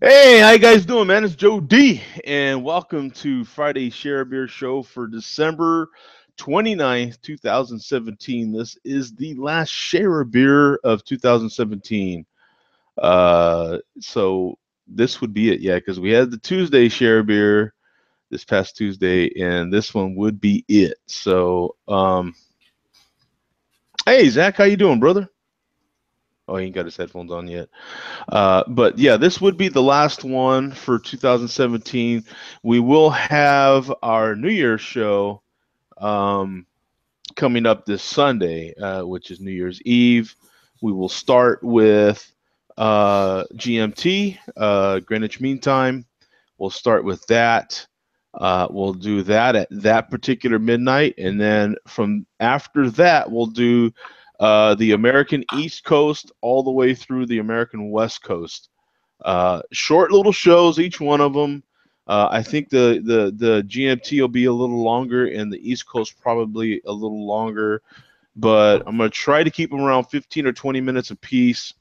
Hey, how you guys doing, man? It's Joe D, and welcome to Friday Share a Beer Show for December 29th, 2017. This is the last Share a Beer of 2017. So this would be it, yeah, because we had the Tuesday Share a Beer this past Tuesday, and this one would be it. So, hey, Zach, how you doing, brother? Oh, he ain't got his headphones on yet. But yeah, this would be the last one for 2017. We will have our New Year's show um, coming up this Sunday, which is New Year's Eve. We will start with GMT, Greenwich Mean Time. We'll start with that. We'll do that at that particular midnight, and then from after that, we'll do the American East Coast all the way through the American West Coast. Short little shows, each one of them. I think the GMT will be a little longer, and the East Coast probably a little longer. But I'm gonna try to keep them around 15 or 20 minutes apiece.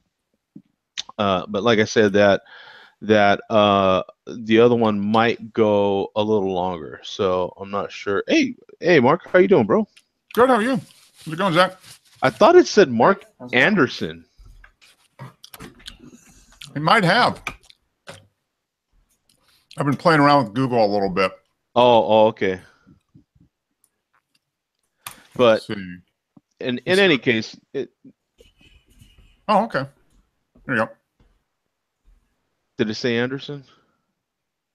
But like I said, that the other one might go a little longer. So I'm not sure. Hey, Mark, how you doing, bro? Good, how are you? How's it going, Zach? I thought it said Mark How's it going? Anderson. It might have. I've been playing around with Google a little bit. Oh, okay. But Let's see. in any case, Oh, okay. There you go. did it say Anderson?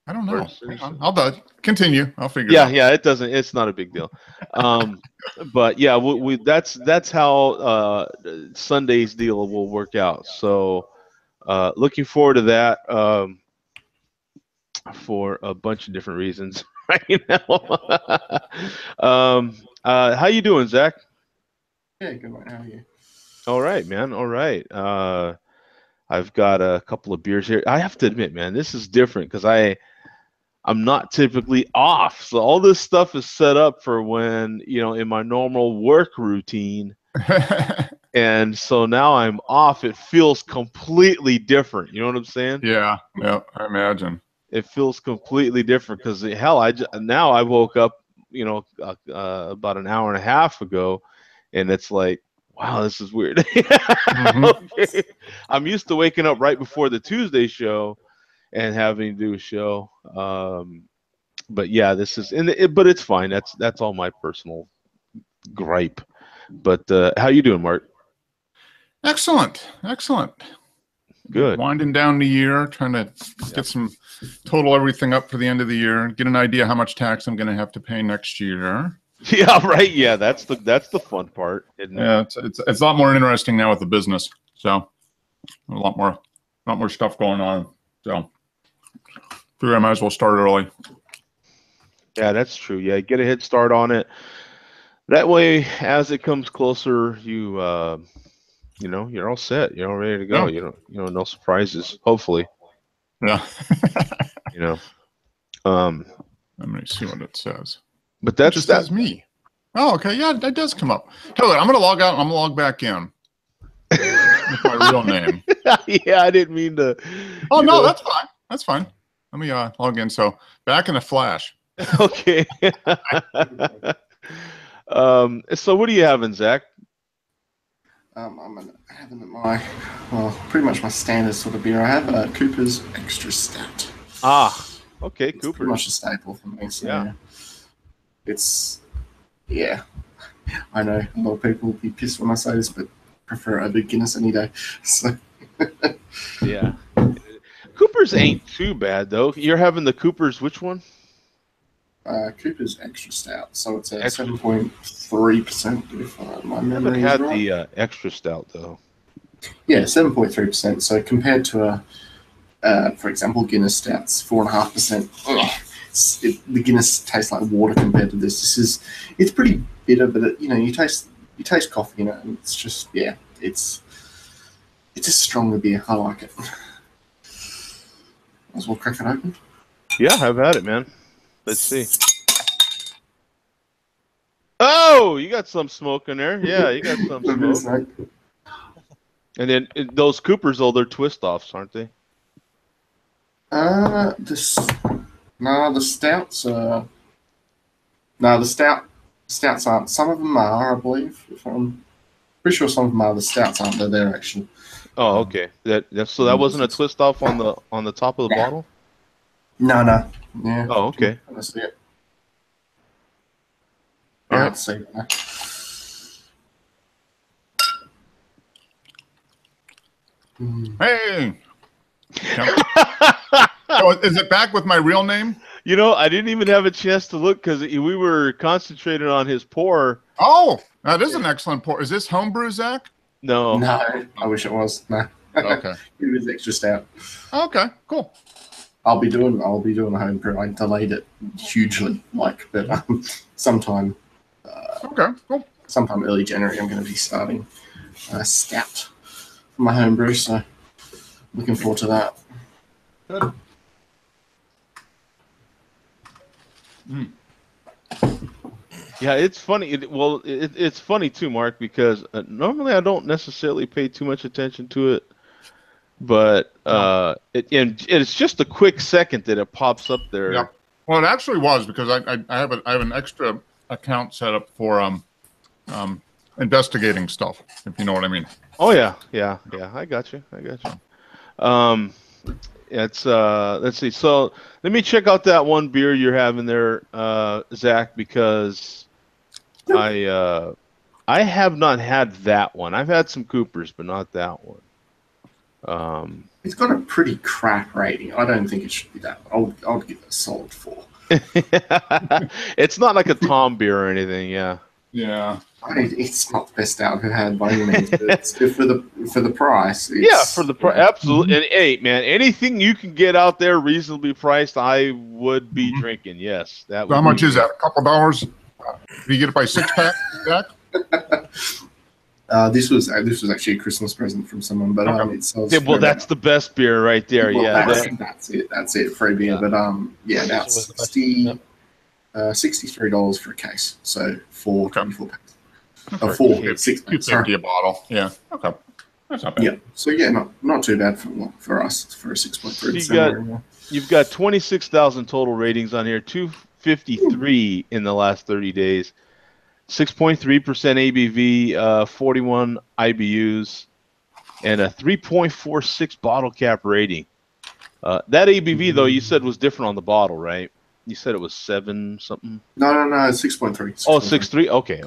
I don't Or know. is it- Hang on. I'll continue. I'll figure Yeah, it out. yeah. It doesn't. It's not a big deal. But yeah, that's how Sunday's deal will work out. So looking forward to that for a bunch of different reasons right now. How you doing, Zach? Yeah, good one. How are you? All right, man. All right. I've got a couple of beers here. I have to admit, man, this is different because I'm not typically off. So all this stuff is set up for when, in my normal work routine. And so now I'm off. It feels completely different. You know what I'm saying? yeah, I imagine. It feels completely different because hell, now I woke up, about an hour and a half ago, and it's like, wow, this is weird. hmm Okay. I'm used to waking up right before the Tuesday show and having to do a show. But yeah, this is, but it's fine. That's all my personal gripe. But how you doing, Mark? Excellent. Excellent. Good. Winding down the year, trying to get some total everything up for the end of the year, get an idea how much tax I'm going to have to pay next year. Yeah, right. Yeah, that's the fun part, isn't it? Yeah, it's a lot more interesting now with the business. So a lot more stuff going on. So figure I might as well start early. Yeah, that's true. Yeah, get a head start on it. That way, as it comes closer, you're all set. You're all ready to go. Yeah. No surprises. Hopefully, Yeah. you know. Um, Let me see what it says. but It that's just that. says me. Oh, okay. Yeah, that does come up. Hello, I'm going to log out and I'm going to log back in with my real name. Yeah, I didn't mean to. Oh, you no, know. that's fine. That's fine. Let me log in. So back in a flash. Okay. So what are you having, Zach? I'm having pretty much my standard sort of beer. I have Cooper's Extra Stout. Ah, okay, It's Cooper. pretty much a staple for me. So Yeah. it's I know a lot of people will be pissed when I say this, but I prefer over Guinness any day. So Yeah. Cooper's ain't too bad though. You're having the Cooper's which one? Cooper's Extra Stout. So it's at Extra. 7.3%. If my I haven't memory is had right. the extra stout though. Yeah, 7.3%. So compared to for example, Guinness Stouts, 4.5%. The Guinness tastes like water compared to this. It's pretty bitter, but you taste coffee in it, and it's just it's a stronger beer. I like it. Might as well crack it open. Yeah, I've had it, man. Let's see. Oh, you got some smoke in there. Yeah, you got some A bit of smoke. smoke. And then those Coopers, though, they're twist offs, aren't they? This no, the stouts. No, stouts aren't. Some of them are, I believe. If I'm pretty sure some of them are. The stouts aren't. They're there actually. Oh, okay. So that wasn't a twist off on the top of the bottle? No. Yeah. Oh, okay. I see it. All Yeah, right. I see it now. Hey. Oh, is it back with my real name? You know, I didn't even have a chance to look because we were concentrating on his pour. Oh, that is an excellent pour. Is this homebrew, Zach? No. No, I wish it was. No. Okay. It was extra stout. Okay, cool. I'll be doing a home brew. I delayed it hugely, but sometime early January I'm going to be starting stout for my home brew. So looking forward to that. Good. Yeah, it's funny. It's funny too, Mark, because normally I don't necessarily pay too much attention to it, but it's just a quick second that it pops up there. Yeah. Well, it actually was because I have an extra account set up for investigating stuff, if you know what I mean. Oh yeah. I got you. It's let's see. So let me check out that one beer you're having there, Zach, because I have not had that one. I've had some Coopers, but not that one. It's got a pretty crap rating. I don't think it should be that. I'll give it a solid 4. It's not like a Tom beer or anything. Yeah. Yeah. It's not the best stout I've had by any means, but it's good for the price. For the price, absolutely. And hey, man, anything you can get out there reasonably priced, I would be drinking. Yes, that. So how much is that? A couple dollars? Do you get it by 6-pack, Zach? This was actually a Christmas present from someone, but it sells. Yeah, well, that's the best beer right there. Well, Yeah, that's it, free beer. But about $63 for a case, so for 24 packs. Okay. 4, 6 packs. $2.50 a bottle. Yeah. Okay. That's not bad. Yeah. So yeah, not too bad for us for a 6.3. You've got 26,000 total ratings on here, 253 in the last 30 days, 6.3% ABV, 41 IBUs, and a 3.46 bottle cap rating. That ABV though, you said was different on the bottle, right? You said it was 7 something. No, 6.3. Oh, 6.3. Okay.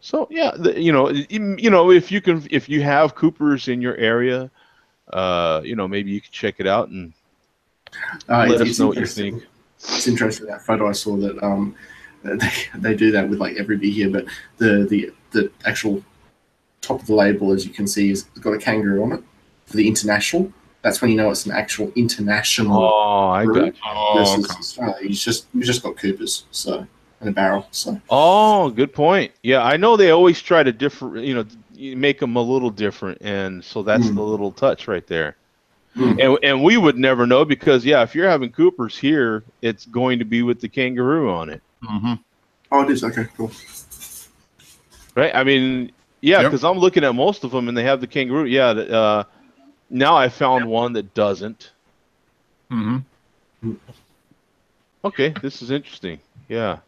So yeah, if you have Coopers in your area, maybe you can check it out and let us know what you think. It's interesting, that photo I saw that they do that with like every beer here, but the actual top of the label, as you can see, has got a kangaroo on it for the international. That's when you know it's an actual international. Oh, I got you. Versus Australia. You've just got Coopers, so, and a barrel. So. Oh, good point. Yeah, I know they always try to make them a little different, and so that's the little touch right there. And we would never know because if you're having Coopers here, it's going to be with the kangaroo on it. Mm-hmm. Oh, it is. Okay, cool. Right. I mean, because I'm looking at most of them and they have the kangaroo. Yeah. Now I found one that doesn't. Mm-hmm. Okay, this is interesting. Yeah.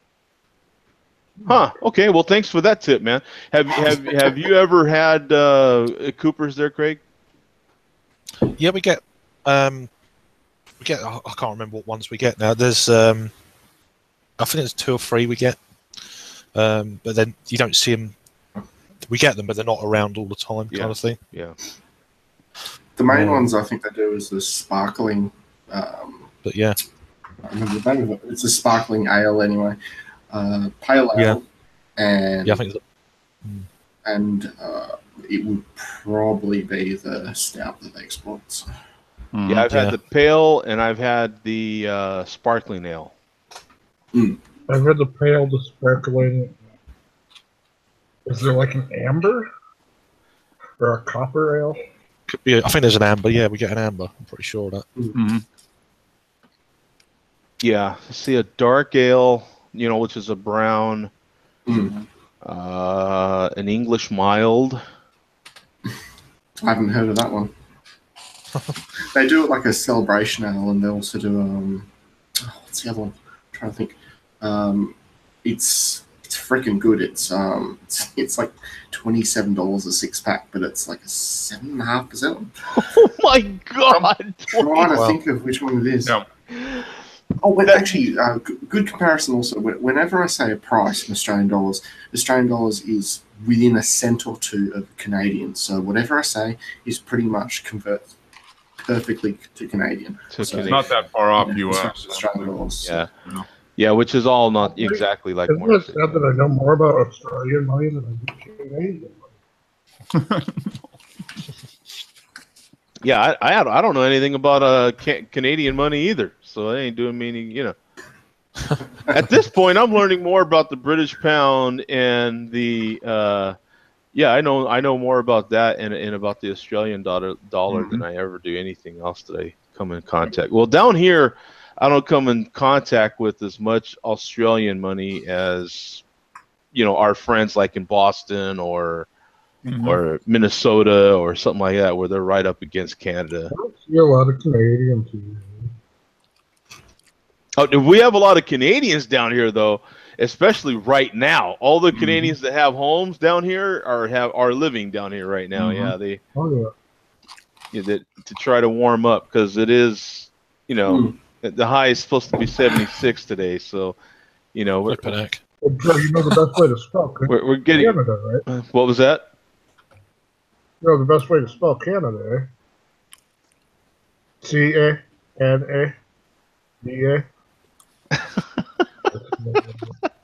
Huh. Okay. Well, thanks for that tip, man. Have you ever had Coopers there, Craig? Yeah, we get. I can't remember what ones we get now. There's, I think it's 2 or 3 we get, but then you don't see them. We get them, but they're not around all the time, kind of thing. Yeah. The main ones I think they do is the sparkling. But yeah, I remember the name of it. It's a sparkling ale anyway. Pale ale, and I think. And it would probably be the stout that they export. So. Yeah, I've had the pale and I've had the sparkling ale. I've had the pale, the sparkling. Is there like an amber or a copper ale? Could be. I think there's an amber. Yeah, we get an amber. I'm pretty sure of that. Mm-hmm. Yeah, I see a dark ale, which is a brown. An English mild. I haven't heard of that one. they do it like a celebration ale, and they also do what's the other one? I'm trying to think. It's freaking good. It's like $27 a 6-pack, but it's like a 7.5%. Oh my God! Trying to think of which one it is. Yeah. Oh, well, actually, good comparison also. Whenever I say a price in Australian dollars is within a cent or two of Canadian. So whatever I say is pretty much converts perfectly to Canadian. It's not that far off US. Australian dollars. Yeah. Yeah, which is all not exactly like Isn't it sad that I know more about Australian money than I do Canadian money? Yeah, I don't know anything about Canadian money either, so it ain't doing me any, you know. At this point, I'm learning more about the British pound and the yeah, I know more about that and about the Australian dollar than I ever do anything else that I come in contact. Well, down here, I don't come in contact with as much Australian money as, you know, our friends like in Boston or Minnesota or something like that, where they're right up against Canada. I don't see a lot of Canadians here. Oh, we have a lot of Canadians down here, though, especially right now. All the Canadians that have homes down here are living down here right now. Yeah, they to try to warm up because it is, you know, the high is supposed to be 76 today. So, you know, Well, Joe, you know the best way to spell we're getting Canada, right? What was that? You know the best way to spell Canada, eh? C-A-N-A-D-A.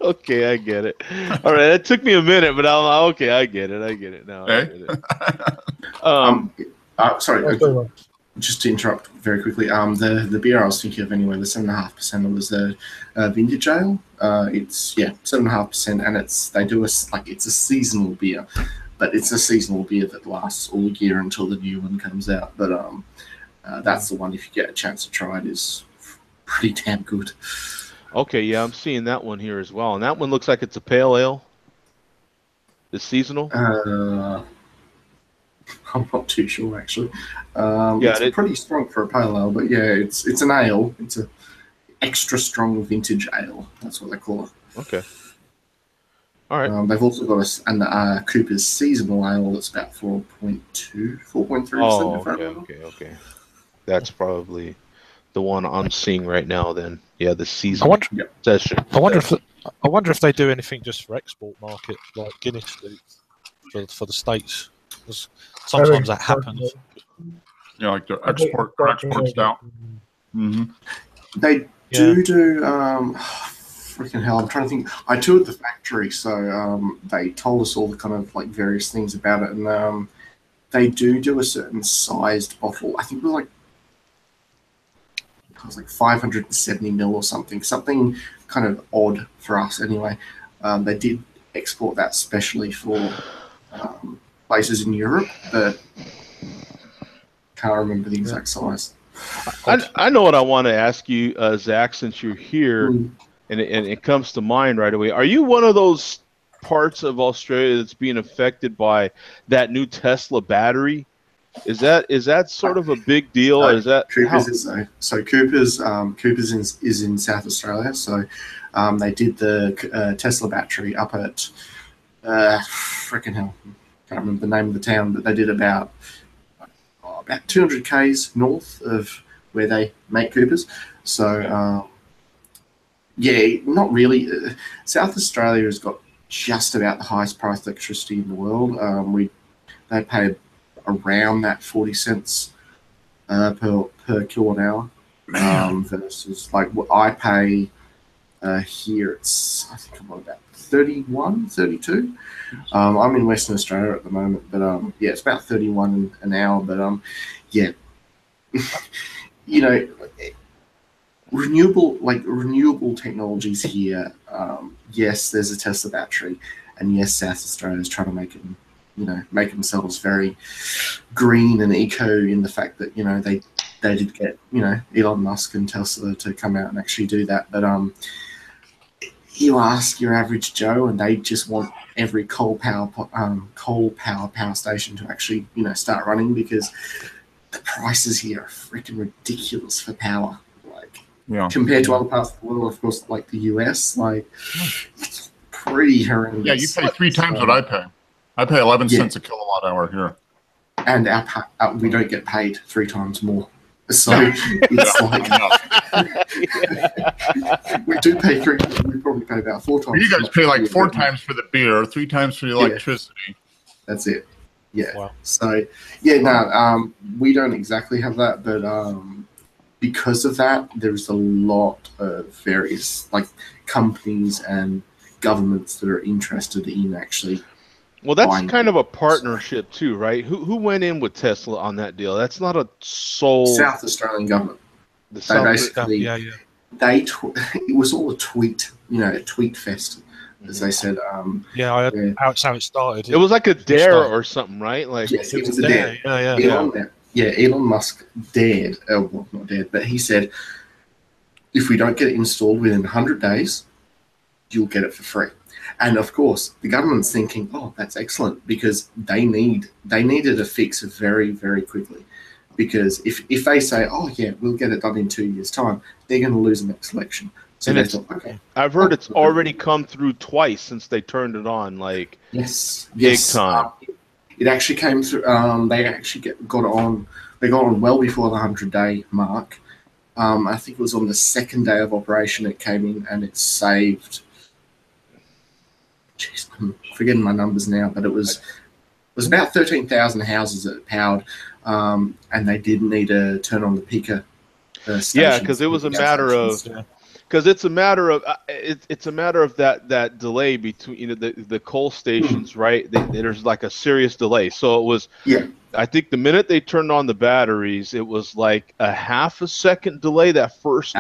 Okay, I get it. All right, it took me a minute, but okay, I get it. I get it now. I get it. Sorry, just to interrupt very quickly. The beer I was thinking of anyway, the 7.5% was the vintage ale. It's 7.5%, and they do it's a seasonal beer, but it's a seasonal beer that lasts all year until the new one comes out. But that's the one. If you get a chance to try it, is pretty damn good. Okay, yeah, I'm seeing that one here as well, and that one looks like it's a pale ale. It's seasonal. I'm not too sure actually. It's pretty strong for a pale ale, but yeah, it's an ale. It's a extra strong vintage ale. That's what they call it. Okay. All right. They've also got a Cooper's seasonal ale that's about 4.3%. Oh, okay. That's probably the one I'm seeing right now. Then, yeah, the seasonal session. I wonder if they do anything just for export market, like Guinness do for the States. Sometimes that happens. Yeah, like the export stout. They do. Freaking hell! I'm trying to think. I toured the factory, so they told us all the kind of like various things about it, and they do a certain sized bottle. I think it was like 570 ml or something kind of odd for us anyway. They did export that specially for places in Europe, but can't remember the exact size. I know what I want to ask you, Zach, since you're here, and it comes to mind right away. Are you one of those parts of Australia that's being affected by that new Tesla battery? Is that sort of a big deal? Or is that Coopers is though? So Coopers is in South Australia. So they did the Tesla battery up at freaking hell, can't remember the name of the town, but they did about 200 k's north of where they make Coopers. So not really. South Australia has got just about the highest priced electricity in the world. They pay around that 40 cents per kilowatt hour versus like what I pay here. I think I'm about 31, 32. I'm in Western Australia at the moment, but it's about 31 an hour. But you know, renewable technologies here. Yes, there's a Tesla battery, and yes, South Australia is trying to make themselves very green and eco in the fact that they did get Elon Musk and Tesla to come out and actually do that. But you ask your average Joe, and they just want every coal power station to actually start running, because the prices here are freaking ridiculous for power. Like, Yeah. compared to other parts of the world, of course, like the US, like it's pretty horrendous. Yeah, you pay 3 times what I pay. I pay 11 cents a kilowatt hour here. And we don't get paid 3 times more. So it's like we do pay 3. We probably pay about 4 times. You guys pay like 4 times for the beer, 3 times for the electricity. That's it. Yeah. Wow. So we don't exactly have that, but because of that, there's a lot of various like companies and governments that are interested in actually. Well, that's kind of a partnership too, right? Who went in with Tesla on that deal? That's not a sole South Australian government. The They South, basically it was all a tweet, a tweet fest, as they said. That's how it started. it was like a dare or something, right? Like Yes, it was a dare. Elon Musk dared. Well, not dared, but he said, if we don't get it installed within 100 days, you'll get it for free. And of course, the government's thinking, "Oh, that's excellent," because they needed a fix very, very quickly. Because if they say, "Oh yeah, we'll get it done in 2 years' time," they're going to lose the next election. So And they it's- thought, "Okay, I've heard it's already come through twice since they turned it on, like big time. It actually came through. They actually got on. They got on well before the 100-day mark. I think it was on the 2nd day of operation it came in, and it saved. Jeez, I'm forgetting my numbers now, but it was about 13,000 houses that it powered, and they didn't need to turn on the peaker. Yeah, because it was a matter of it's a matter of that delay between the coal stations, right? There's like a serious delay. So it was. Yeah. I think the minute they turned on the batteries, it was like a half a second delay. That first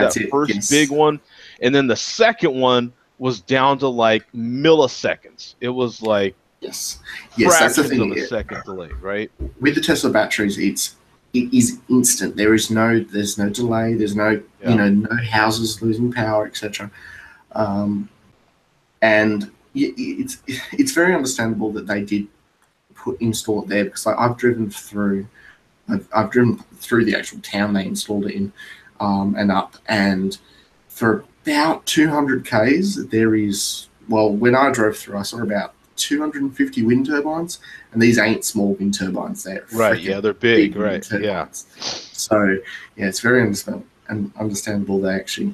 big one, and then the second one was down to like milliseconds. It was like yes, that's the thing. Of a second delay, right? With the Tesla batteries, it is instant. There's no delay. There's no no houses losing power, etc. And it's very understandable that they did install it there, because I've driven through the actual town they installed it in, and up, and for about 200 k's there is, well, when I drove through, I saw about 250 wind turbines, and these ain't small wind turbines. They're right. Yeah, they're big. Right. Yeah. So yeah, it's very understandable they actually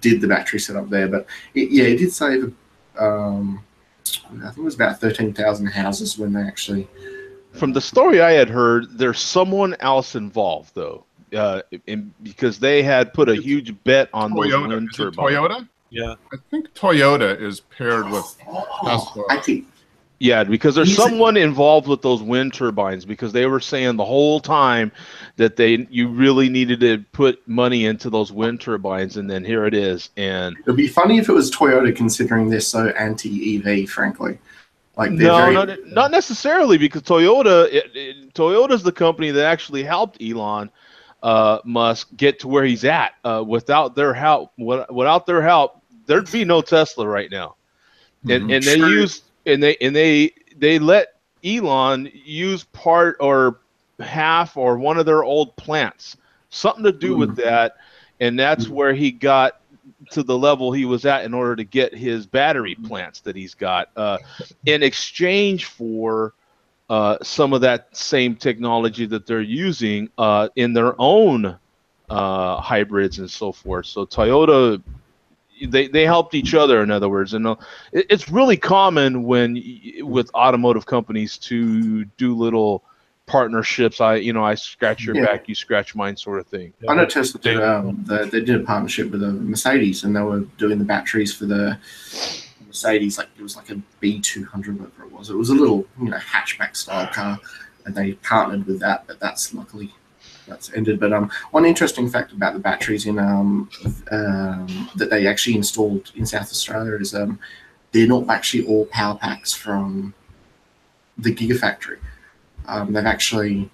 did the battery setup there, but it did save. I think it was about 13,000 houses when they actually. From the story I had heard, there's someone else involved though, because they had put a huge bet on those wind turbines. Toyota? Yeah, I think Toyota is paired with Tesla. I think. Yeah, because there's someone involved with those wind turbines, because they were saying the whole time that you really needed to put money into those wind turbines, and then here it is. And it'd be funny if it was Toyota, considering they're so anti-EV, frankly. Like not necessarily, because Toyota's the company that actually helped Elon Musk get to where he's at. Without their help, there'd be no Tesla right now. And they used. And they let Elon use part or half or one of their old plants, something to do with that, and that's where he got to the level he was at in order to get his battery plants that he's got, in exchange for some of that same technology that they're using in their own hybrids and so forth. So Toyota. They helped each other, in other words, and it's really common with automotive companies to do little partnerships. I scratch your back, you scratch mine, sort of thing. I know Tesla did. They did a partnership with a Mercedes, and they were doing the batteries for the Mercedes. Like it was like a B200, whatever it was. It was a little hatchback style car, and they partnered with that. But that's luckily. That's ended. But one interesting fact about the batteries that they actually installed in South Australia is they're not actually all power packs from the Gigafactory. They've actually,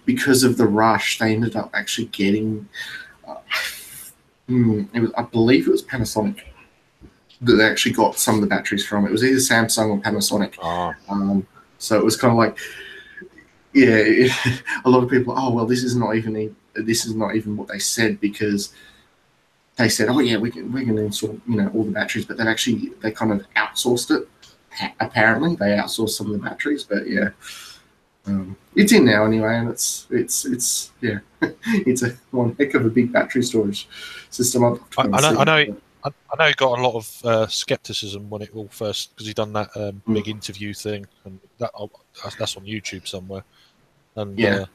because of the rush, they ended up actually getting. I believe it was Panasonic that they actually got some of the batteries from. It was either Samsung or Panasonic. So it was kind of like. yeah, a lot of people. Oh well, this is not even what they said, because they said, oh yeah, we're going to install all the batteries, but they kind of outsourced it. Apparently, they outsourced some of the batteries, but yeah. It's in now anyway, and it's yeah, it's one heck of a big battery storage system. I know it got a lot of skepticism when it all first, because he done that big interview thing, and that's on YouTube somewhere. And yeah,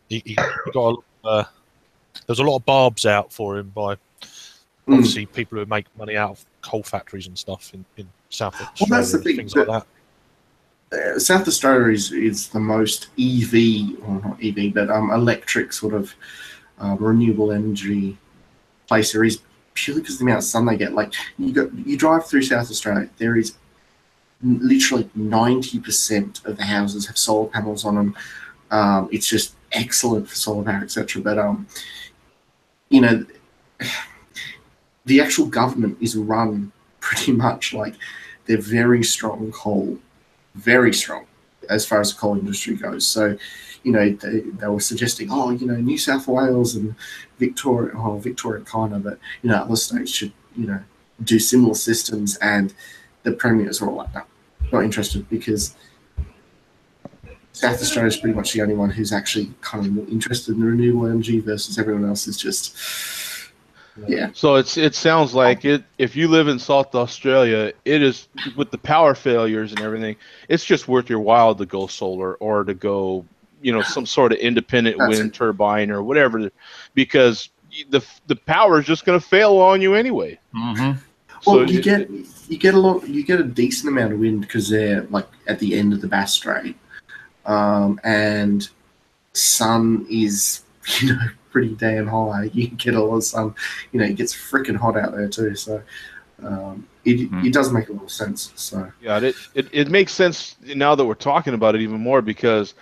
he got there's a lot of barbs out for him by obviously people who make money out of coal factories and stuff in South Australia, well, that's the thing, things like that. South Australia is the most EV, or not EV, but electric sort of renewable energy place there is, purely because of the amount of sun they get. Like you drive through South Australia, there is literally 90% of the houses have solar panels on them. It's just excellent for solar power, etc. But the actual government is run pretty much like they're very strong coal. Very strong as far as the coal industry goes. So, they were suggesting, New South Wales and Victoria kind of, but, other states should, do similar systems, and the premiers are all like, no, not interested, because South Australia is pretty much the only one who's actually kind of more interested in renewable energy, versus everyone else is just... Yeah. So it sounds like if you live in South Australia, it is, with the power failures and everything, it's just worth your while to go solar, or to go, some sort of independent wind turbine or whatever, because the power is just going to fail on you anyway. Mm-hmm. Well, you get a decent amount of wind because they're like at the end of the Bass Strait, and sun is pretty damn high. You get a lot of sun. It gets freaking hot out there too. So it does make a lot of sense. So yeah, it makes sense now that we're talking about it even more, because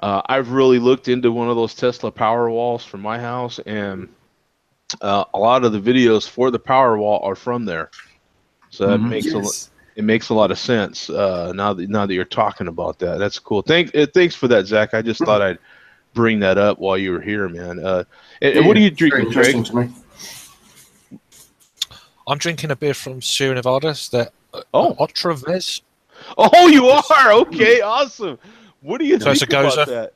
I've really looked into one of those Tesla power walls for my house, and a lot of the videos for the power wall are from there. So that makes a lot of sense now that you're talking about that. That's cool. Thanks for that, Zach. I just thought I'd bring that up while you were here, man. And what are you drinking, Craig? I'm drinking a beer from Sierra Nevada. It's the Otra Vez. Oh, you are? Okay, awesome. What do you think about that?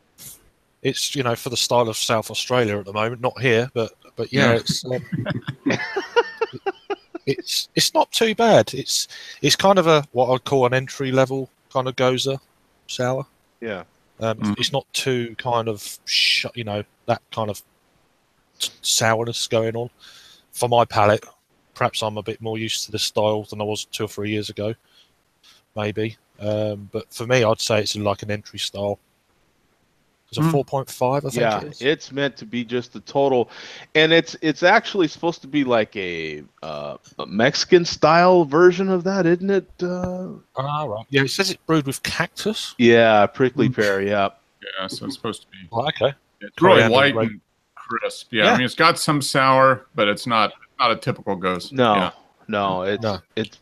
It's for the style of South Australia at the moment, not here, but yeah, it's not too bad. It's kind of what I'd call an entry level kind of goza sour. Yeah. It's not too kind of that kind of sourness going on for my palate. Perhaps I'm a bit more used to this style than I was 2 or 3 years ago, maybe. But for me, I'd say it's like an entry style. It's a 4.5, I think. Yeah, it's meant to be just the total, and it's actually supposed to be like a Mexican style version of that, isn't it? Right. Yeah, it says it's brewed with cactus. Yeah, prickly pear. Yeah. Yeah, so it's supposed to be. Oh, okay. It's really light and crisp. Yeah, I mean, it's got some sour, but it's not a typical ghost. No,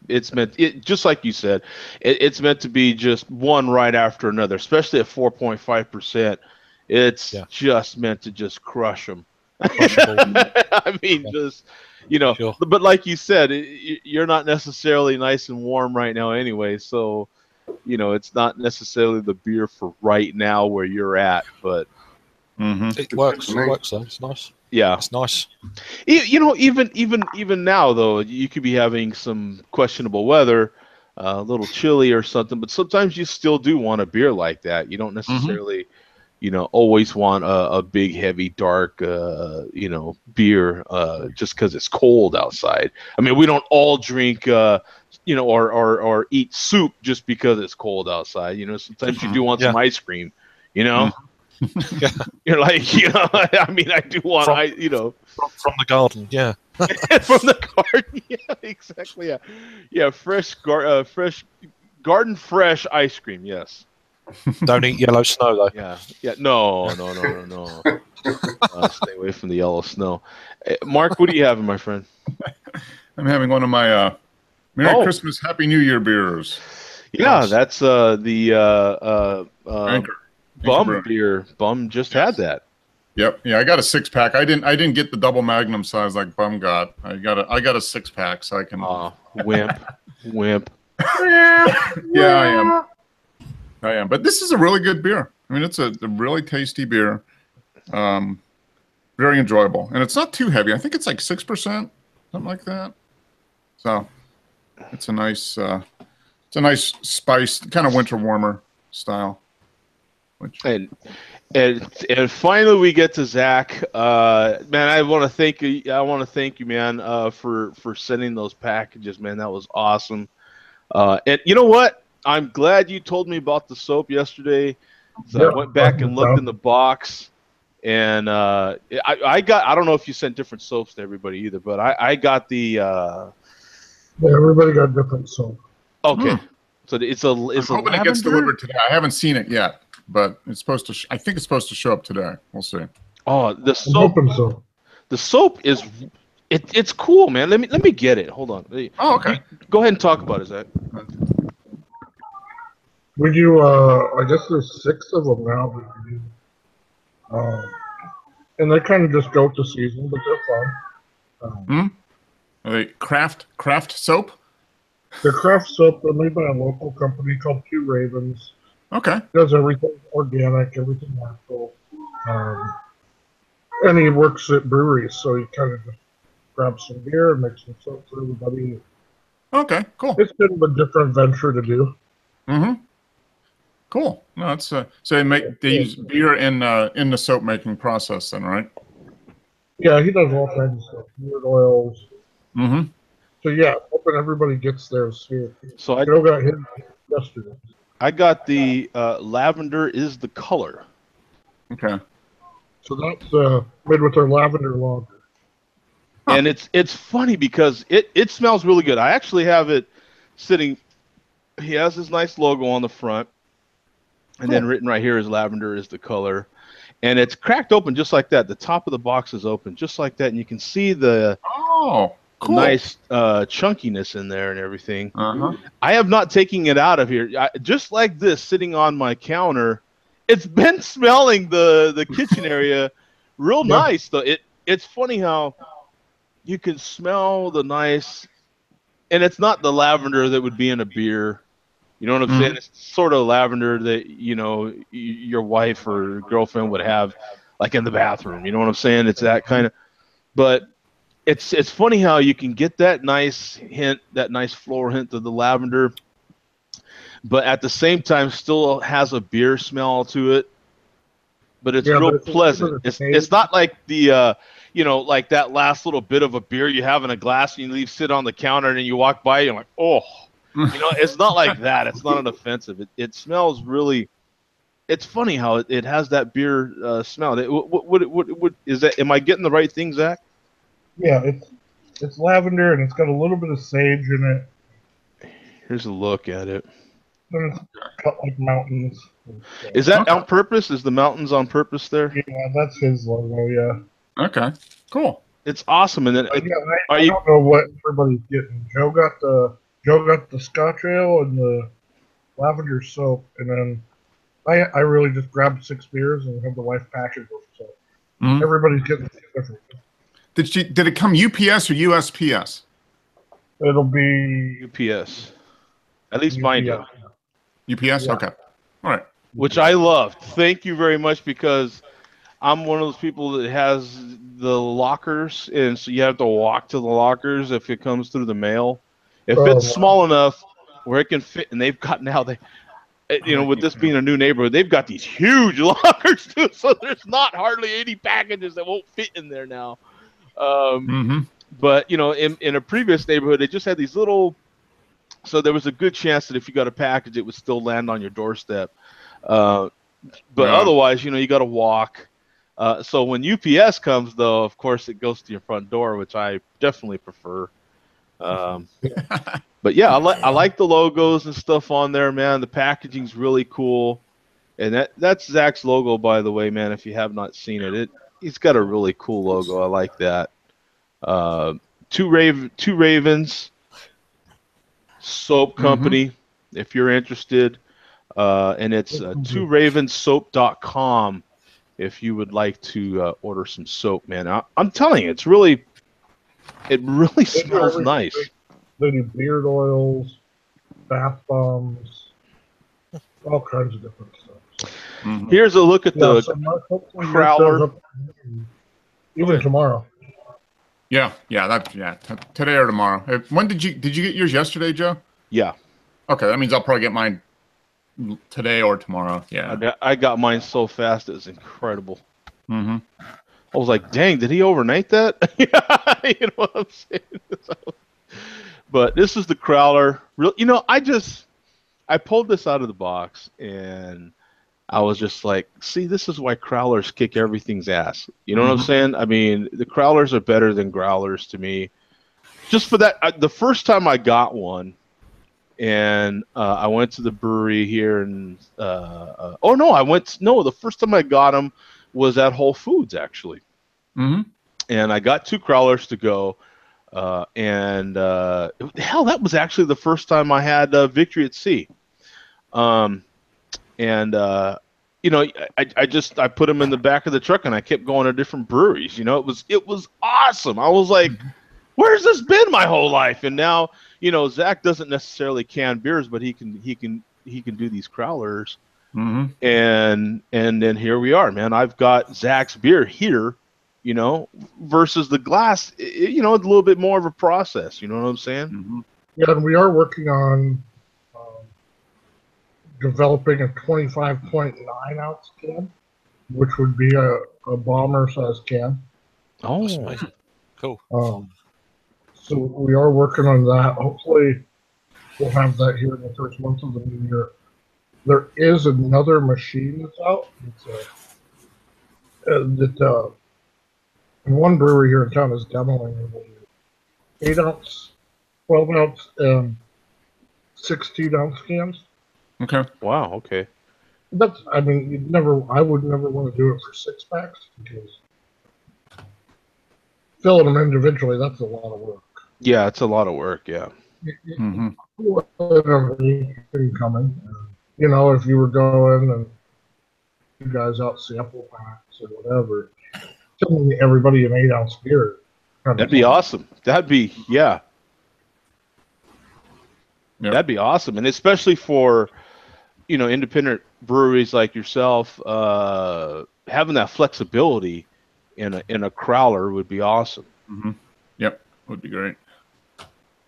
it's meant, just like you said, it's meant to be just one right after another, especially at 4.5%. It's just meant to just crush them. I mean, just sure. But like you said, you're not necessarily nice and warm right now anyway, so it's not necessarily the beer for right now where you're at, but it works. It works though. It's nice. Yeah, it's nice. Even now though, you could be having some questionable weather, a little chilly or something, but sometimes you still do want a beer like that. You don't necessarily, always want a big, heavy, dark, beer just because it's cold outside. I mean, we don't all drink, or eat soup just because it's cold outside. Sometimes you do want some ice cream. You're like, I mean, I do want, from the garden, yeah. From the garden, yeah, exactly, yeah, fresh garden fresh ice cream, yes. Don't eat yellow snow though. Yeah, no. Stay away from the yellow snow. Mark, what are you having, my friend? I'm having one of my Merry Christmas, Happy New Year beers. Yeah, that's the Anchor. Bum beer. Bum just had that. Yep. Yeah, I got a 6-pack. I didn't get the double magnum size like Bum got. I got a 6-pack so I can. Wimp. Yeah, I am. But this is a really good beer. I mean, it's a really tasty beer. Very enjoyable, and it's not too heavy. I think it's like 6%, something like that. So it's a nice spiced kind of winter warmer style. And finally we get to Zach. Man, I want to thank you, man, for sending those packages, man. That was awesome. And you know what? I'm glad you told me about the soap yesterday. So I went back and looked in the box, and I don't know if you sent different soaps to everybody either, but I got the. Yeah, everybody got different soap. Okay, so it's a I'm hoping it gets delivered today. I haven't seen it yet, but it's supposed to. I think it's supposed to show up today. We'll see. Oh, the soap. I'm hoping so. The soap is. It's cool, man. Let me get it. Hold on. Oh, okay. Go ahead and talk about it, Zach. We do, I guess there's 6 of them now. But we do. And they kind of just go with the season, but they're fun. Are they craft soap? They're craft soap. They're made by a local company called Two Ravens. Okay. It does everything organic, everything natural. And he works at breweries, so he kind of just grabs some beer and makes some soap for everybody. Okay, cool. It's been a different venture to do. Mm-hmm. Cool. No, it's so they use beer in the soap making process, then, right? Yeah, he does all kinds of stuff. Beard oils. Mm-hmm. So yeah, hoping everybody gets theirs here. So Joe got his yesterday. I got the lavender is the color. Okay. So that's made with our lavender lager. And it's funny because it smells really good. I actually have it sitting. He has this nice logo on the front. And then written right here is lavender is the color. And it's cracked open just like that. The top of the box is open just like that. And you can see the nice chunkiness in there and everything. I have not taken it out of here. Just like this, sitting on my counter, it's been smelling the kitchen area real nice. Though it's funny how you can smell the nice, and it's not the lavender that would be in a beer. You know what I'm saying? It's sort of lavender that, you know, your wife or girlfriend would have like in the bathroom. You know what I'm saying? It's that kind of, but it's funny how you can get that nice hint, that nice floral hint of the lavender, but at the same time still has a beer smell to it. But it's real pleasant. It's not like the, you know, like that last little bit of a beer you have in a glass and you leave sit on the counter and then you walk by and you're like, oh. You know, it's not like that. It's not an offensive. It smells really. It's funny how it has that beer smell. What is that? Am I getting the right thing, Zach? Yeah, it's lavender and it's got a little bit of sage in it. Here's a look at it. And it's cut like mountains. Is that on purpose? Is the mountains on purpose there? Yeah, that's his logo. Yeah. Okay. Cool. It's awesome. And then I don't know what everybody's getting. Joe got the Scotch ale and the lavender soap, and then I really just grabbed 6 beers and had the wife package them. So everybody's getting different. Did it come UPS or USPS? It'll be UPS. At least mine do. UPS? Yeah. Okay. All right. Which I love. Thank you very much, because I'm one of those people that has the lockers, and so you have to walk to the lockers if it comes through the mail. If it's small enough where it can fit, and they've got now with this being a new neighborhood, they've got these huge lockers too, so there's not hardly any packages that won't fit in there now. But you know, in a previous neighborhood, they just had these little, so there was a good chance that if you got a package, it would still land on your doorstep. But otherwise, you know, you got to walk. So when UPS comes, though, of course, it goes to your front door, which I definitely prefer. But yeah, I like the logos and stuff on there, man. The packaging's really cool, and that's Zach's logo, by the way, man. If you have not seen it, he's got a really cool logo. I like that. Two Ravens soap company. If you're interested, And it's 2ravensoap.com if you would like to order some soap, man. I'm telling you, it really smells nice. They do beard oils, bath bombs, all kinds of different stuff. Mhm. Here's a look at the hopefully yours Crowler. shows up even tomorrow. Yeah. Today or tomorrow. When did you get yours yesterday, Joe? Yeah. Okay, that means I'll probably get mine today or tomorrow. Yeah. I got mine so fast, it was incredible. Mm-hmm. I was like, dang, did he overnight that? You know what I'm saying? So, but this is the Crowler. I pulled this out of the box and I was just like, see, this is why Crowlers kick everything's ass. You know what I'm saying? I mean, the Crowlers are better than Growlers to me. Just for that, the first time I got one, and I went to the brewery here, and the first time I got them was at Whole Foods, actually. Mm-hmm. And I got 2 Crowlers to go. Hell, that was actually the first time I had Victory at Sea. I put them in the back of the truck and I kept going to different breweries. It was awesome. I was like, where's this been my whole life? And now, Zach doesn't necessarily can beers, but he can do these Crowlers. Mm-hmm. And then here we are, man. I've got Zach's beer here, versus the glass, it's a little bit more of a process. You know what I'm saying? Mm-hmm. Yeah, and we are working on developing a 25.9 ounce can, which would be a bomber size can. Oh, That's amazing. Cool. So we are working on that. Hopefully, we'll have that here in the first month of the new year. There is another machine that's out. One brewery here in town is demoing 8 ounce, 12 ounce, and 16 ounce cans. Okay. wow. Okay. I would never want to do it for 6 packs because filling them individually, that's a lot of work. Yeah, it's a lot of work. Yeah. Mm-hmm. Anything coming. If you were going and you guys out sample packs or whatever, telling everybody an 8 ounce beer. That'd be awesome. That'd be Yep. That'd be awesome, and especially for independent breweries like yourself, having that flexibility in a Crowler would be awesome. Mm-hmm. Yep, would be great.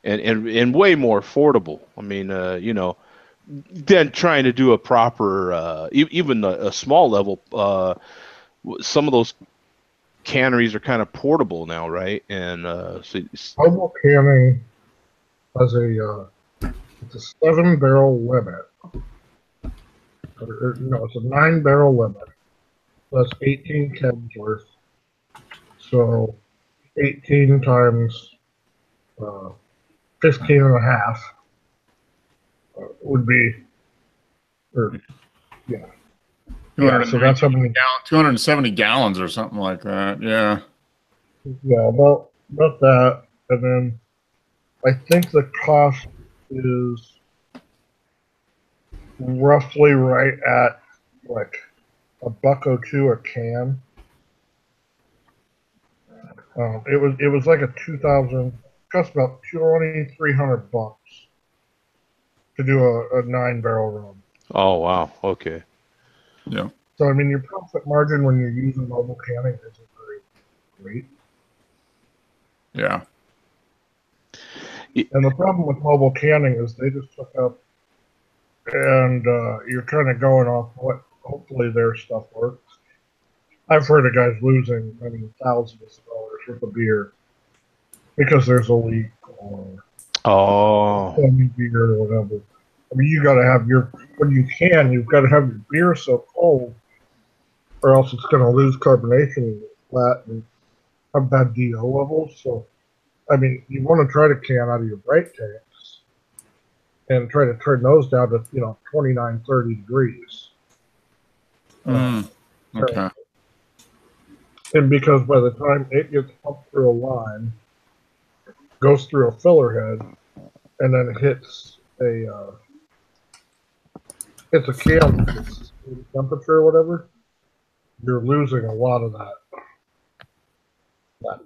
And way more affordable. I mean, than trying to do a proper, even a small level. Some of those canneries are kind of portable now, right? And Mobile canning has it's a 7-barrel limit. It's a 9-barrel limit. That's 18 kegs worth. So 18 times 15 and a half would be, yeah. So that's how many 270 gallons or something like that. Yeah. Yeah, about that. And then I think the cost is roughly right at like $1.02 a can. It was like a 2000, cost about $2,300 to do a 9-barrel run. oh wow, okay. Yeah. So your profit margin when you're using mobile canning isn't very great. Yeah. And the problem with mobile canning is they just took up, and you're kind of going off what hopefully their stuff works. I've heard of guys losing thousands of dollars worth of beer because there's a leak or beer or whatever. You got to have you've got to have your beer so cold, or else it's going to lose carbonation flat and have bad DO levels. So, you want to try to can out of your bright tanks and try to turn those down to 29, 30 degrees. Okay. And because by the time it gets pumped through a line, goes through a filler head, and then hits it's a can, it's temperature or whatever, you're losing a lot of that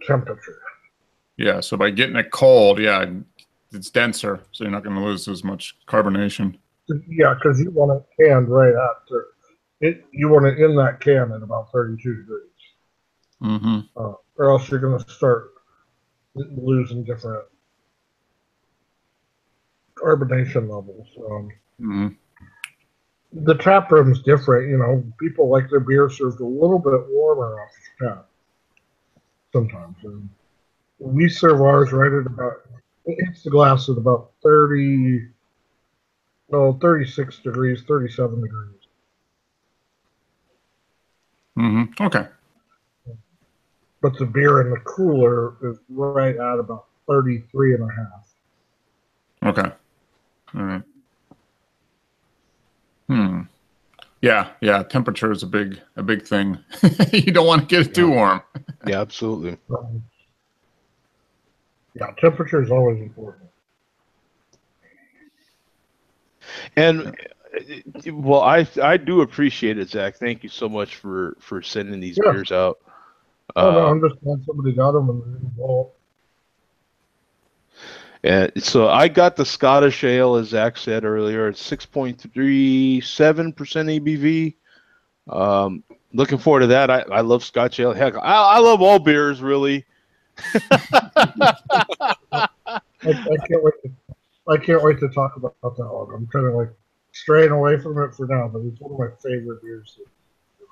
temperature. Yeah, so by getting it cold, yeah, it's denser, so you're not going to lose as much carbonation. Yeah, because you want it canned right after it. You want it in that can at about 32 degrees, Mm-hmm. or else you're going to start losing different carbonation levels. Mm-hmm. The tap room's different. You know, people like their beer served a little bit warmer off the tap sometimes. And we serve ours right at about, it hits the glass at about 36 degrees, 37 degrees. Mm-hmm. Okay. But the beer in the cooler is right at about 33 and a half. Okay. All right. Yeah. Temperature is a big thing. You don't want to get it too warm. Yeah, absolutely. Yeah, temperature is always important. And well, I do appreciate it, Zach. Thank you so much for sending these beers out. Oh no, I'm just glad somebody got them and they're involved. And so I got the Scottish ale, as Zach said earlier. It's 6.37% ABV. Looking forward to that. I love Scotch ale. Heck, I love all beers, really. I can't wait to talk about that one. I'm kind of like straying away from it for now, but it's one of my favorite beers.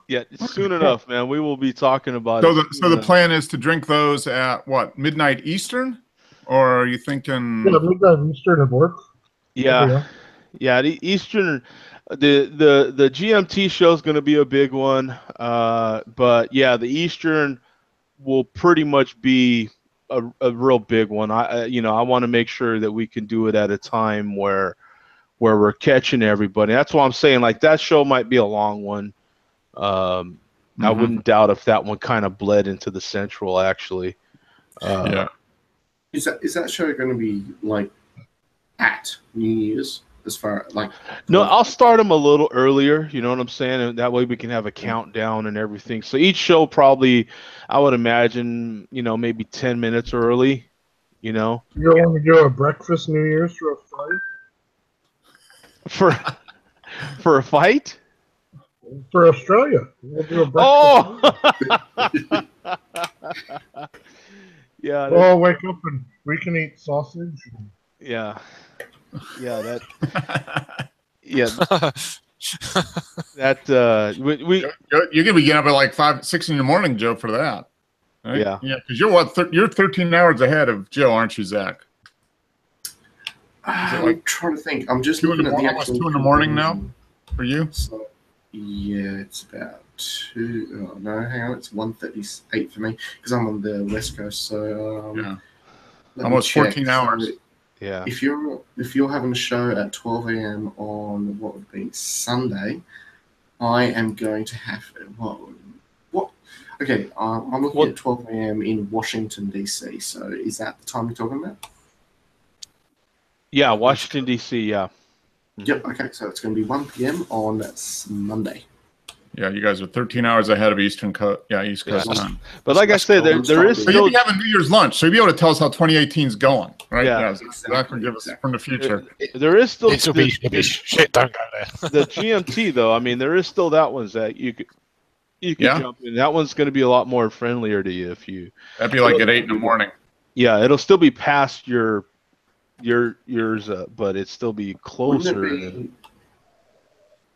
Yeah, soon enough, man. We will be talking about it. So the plan is to drink those at what, midnight Eastern, or are you thinking? Yeah, midnight Eastern would work. Yeah, the Eastern, the GMT show is going to be a big one. But yeah, the Eastern will pretty much be a real big one. I want to make sure that we can do it at a time where we're catching everybody. That's why I'm saying, like, that show might be a long one. I wouldn't doubt if that one kind of bled into the Central, actually. Yeah. Is that show going to be like at New Year's? As far like no, I'll start them a little earlier. You know what I'm saying? And that way we can have a countdown and everything. So each show probably, I would imagine, maybe 10 minutes early. You want to do a breakfast New Year's for Australia? For a fight? For Australia, we'll do a breakfast. Oh. Yeah. We'll wake up and we can eat sausage. Yeah. Yeah, that. Yeah. That you're gonna be getting up at like 5, 6 in the morning, Joe, for that. Right? Yeah. Yeah, because you're 13 hours ahead of Joe, aren't you, Zach? I'm trying to think. I'm just looking at the actual 2 in the morning now for you. So, yeah, it's about 2. Oh, no, hang on. It's 1:38 for me because I'm on the West Coast. So yeah, almost 14 hours. So, yeah. If you're having a show at 12 a.m. on what would be Sunday, I am going to have what? Okay, I'm looking at 12 a.m. in Washington D.C. So is that the time you're talking about? Yeah, Washington D.C. Yeah. Yep. Okay, so it's going to be 1 p.m. on Monday. Yeah, you guys are 13 hours ahead of East Coast time. But like I said, there is So still. you'll be having New Year's lunch, so you'll be able to tell us how 2018 is going, right? Yeah. Exactly. Give us from the future. There is still. It'll be shit. Don't go there. The GMT though, I mean, there is still that one that you could jump in. That one's going to be a lot more friendlier to you if you. That'd be like at 8 in the morning. Yeah, it'll still be past yours, but it'd still be closer.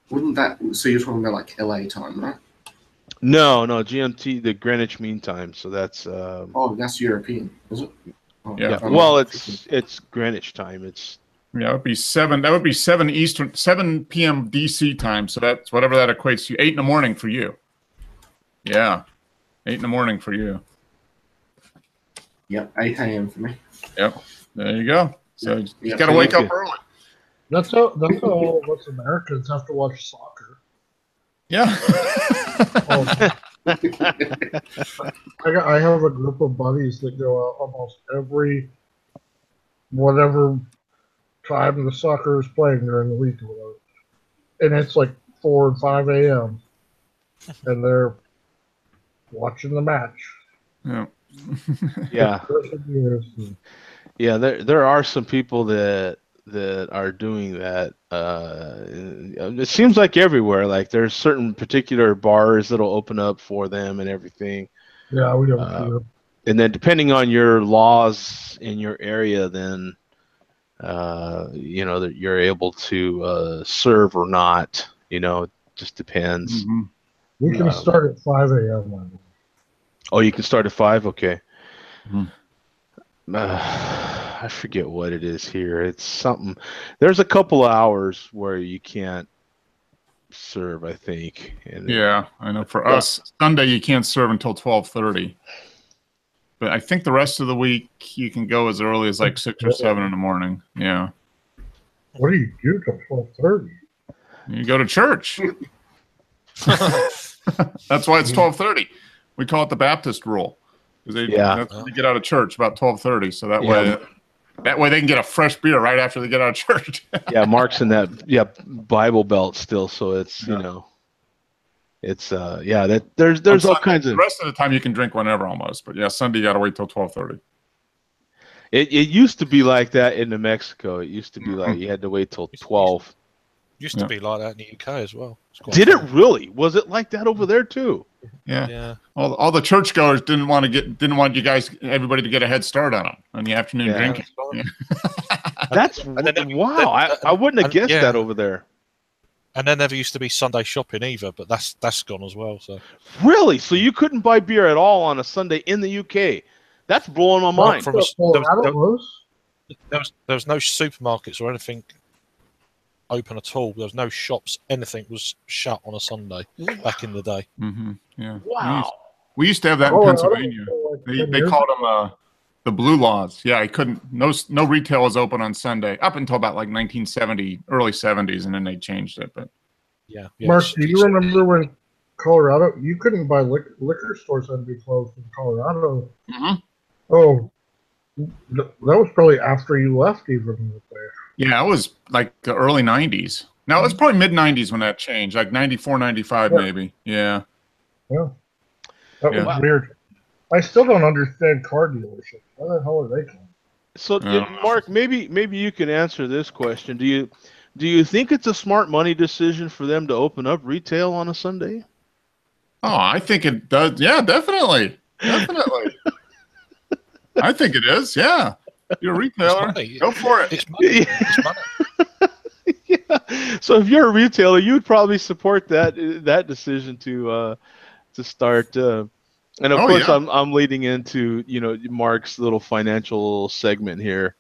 Wouldn't that? So you're talking about like LA time, right? No, GMT, the Greenwich Mean Time. So that's. Oh, that's European, is it? Oh, yeah. Well, it's Greenwich time. It's. Yeah, it would be 7. That would be 7 Eastern, 7 p.m. DC time. So that's whatever that equates to. 8 in the morning for you. Yeah, 8 in the morning for you. Yep, 8 a.m. for me. Yep, there you go. So you got to wake up early. That's how all of us Americans have to watch soccer. Yeah. I have a group of buddies that go out almost every whatever time the soccer is playing during the week or whatever. and it's like 4 and 5 a.m. and they're watching the match. Yeah. Yeah. And Yeah, there are some people that are doing that. It seems like everywhere. Like there's certain particular bars that'll open up for them and everything. yeah, we have a Uh, few. And then depending on your laws in your area, then that you're able to serve or not. It just depends. Mm-hmm. We can start at 5 a.m. Oh, you can start at 5? Okay. Mhm. I forget what it is here. It's something. There's a couple of hours where you can't serve, I think. And Yeah, I know. For us, Sunday you can't serve until 12:30. But I think the rest of the week you can go as early as like 6 or 7 in the morning. Yeah. What do you do till 12:30? You go to church. That's why it's 12:30. We call it the Baptist rule. That's when they get out of church about 12:30. So that way they can get a fresh beer right after they get out of church. Yeah, Mark's in that Bible Belt still, so it's it's there's all kinds of. The rest of the time you can drink whenever almost, but yeah, Sunday you got to wait till 12:30. It used to be like that in New Mexico. It used to be like you had to wait till 12. Used to be like that in the UK as well. Did it really? Was it like that over there too? Yeah. Yeah. All the churchgoers didn't want everybody to get a head start on the afternoon drinking. Yeah. That's wow. I wouldn't have guessed that over there. And there never used to be Sunday shopping either, but that's gone as well. So really, so you couldn't buy beer at all on a Sunday in the UK? That's blowing my mind. There was no supermarkets or anything open at all. There was no shops. Anything was shut on a Sunday back in the day. Mm-hmm. Yeah. Wow. We used to have that in Pennsylvania. They called them the blue laws. Yeah, I couldn't. No retail was open on Sunday up until about like 1970, early 70s, and then they changed it. But yeah. Mark, do you remember when Colorado you couldn't buy liquor stores had to be closed in Colorado? Mm-hmm. Oh, that was probably after you left, even there. Yeah, it was like the early 90s. Now, it was probably mid-90s when that changed, like 94, 95 maybe. Yeah. Yeah. That was weird. I still don't understand car dealerships. Why the hell are they closed? So, Mark, maybe you can answer this question. Do you think it's a smart money decision for them to open up retail on a Sunday? Oh, I think it does. Yeah, definitely. Definitely. I think it is. Yeah. You're a retailer. Go for it. It's money. It's money. Yeah. So if you're a retailer, you would probably support that decision to start. And of course, yeah. I'm leading into Mark's little financial segment here.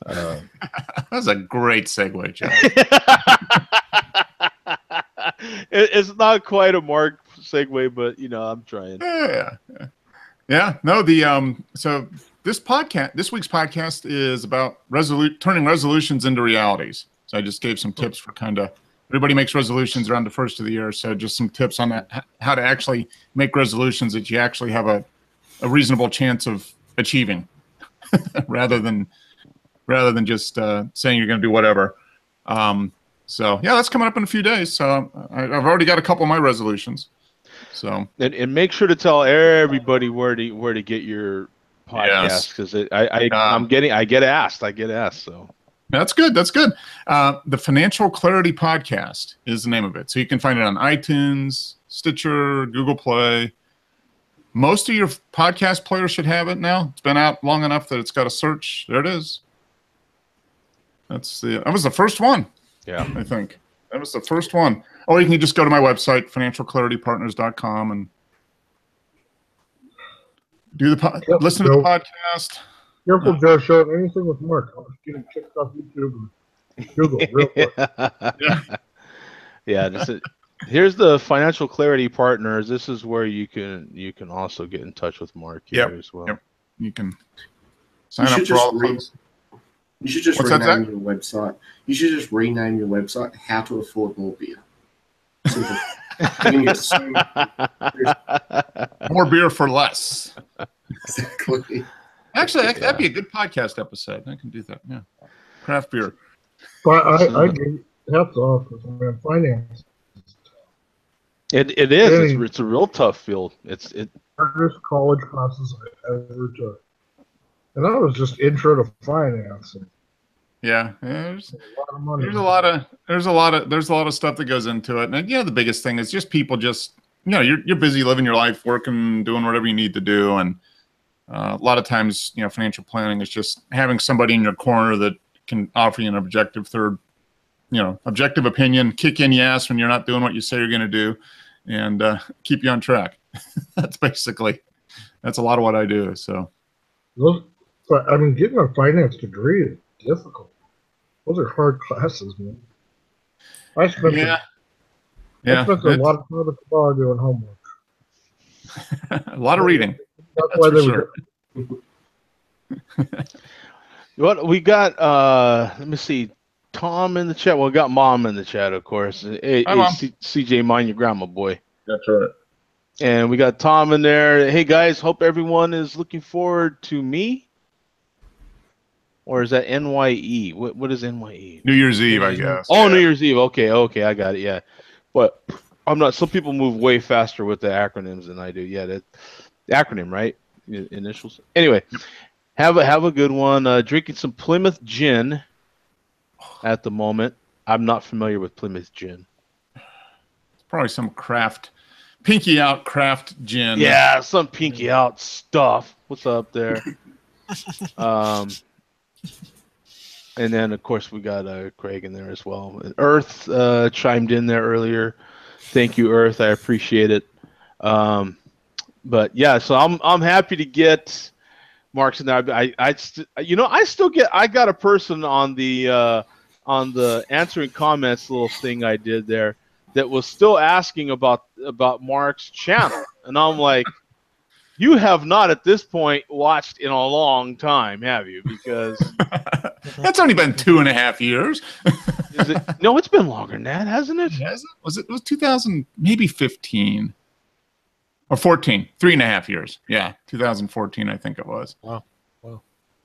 That's a great segue, Jeff. It's not quite a Mark segue, but I'm trying. Yeah. No, so this week's podcast is about turning resolutions into realities. So I just gave some tips for everybody makes resolutions around the first of the year. So just some tips on that, how to actually make resolutions that you actually have a reasonable chance of achieving, rather than just saying you're going to do whatever. So yeah, that's coming up in a few days. So I've already got a couple of my resolutions. So and make sure to tell everybody where to get your podcast, because I get asked. So that's good. The Financial Clarity Podcast is the name of it. So you can find it on iTunes, Stitcher, Google Play. Most of your podcast players should have it now. It's been out long enough that it's got a search. There it is. That was the first one. Yeah, I think that was the first one. Or you can just go to my website, financialclaritypartners.com, and listen to the podcast. Careful, Joshua. Anything with Mark. I'm just getting kicked off YouTube and Google real quick. Yeah. Here's the Financial Clarity Partners. This is where you can also get in touch with Mark here as well. Yep. You can sign up for all things. You should just rename your website. You should just rename your website "How to Afford More Beer." More beer for less. Exactly. Actually, that'd be a good podcast episode. I can do that. Yeah, craft beer. But hats off, man. Finance. It is. Any It's a real tough field. hardest college classes I ever took. And that was just intro to finance. And Yeah, there's a lot of money. there's a lot of stuff that goes into it. And the biggest thing is just people just you're busy living your life, working, doing whatever you need to do, and a lot of times financial planning is just having somebody in your corner that can offer you an objective objective opinion, kick in the ass when you're not doing what you say you're going to do, and keep you on track. That's a lot of what I do. So, getting a finance degree is difficult. Those are hard classes, man. I spent a lot of time at the bar doing homework. A lot of reading. That's why they sure. What we got? Let me see. Tom in the chat. Well, we got Mom in the chat, of course. Hey, Mom. CJ, mind your grandma, boy. That's right. And we got Tom in there. Hey guys, hope everyone is looking forward to me. Or is that NYE? What is NYE? New Year's Eve, I guess. Oh, yeah. New Year's Eve. Okay, I got it. Yeah, but I'm not. Some people move way faster with the acronyms than I do. Yeah, that acronym, right? Initials. Anyway, have a good one. Drinking some Plymouth gin at the moment. I'm not familiar with Plymouth gin. It's probably some pinky out craft gin. Yeah, some pinky out stuff. What's up there? And then, of course, we got Craig in there as well. Earth chimed in there earlier. Thank you, Earth. I appreciate it. But yeah, so I'm happy to get Mark's in there. I got a person on the answering comments little thing I did there that was still asking about Mark's channel, and I'm like, you have not at this point watched in a long time, have you? Because that's only been 2.5 years. Is it? No, it's been longer than that, hasn't it? Has it? It was 2000, maybe 15 or 14, 3.5 years. Yeah, 2014, I think it was. Wow.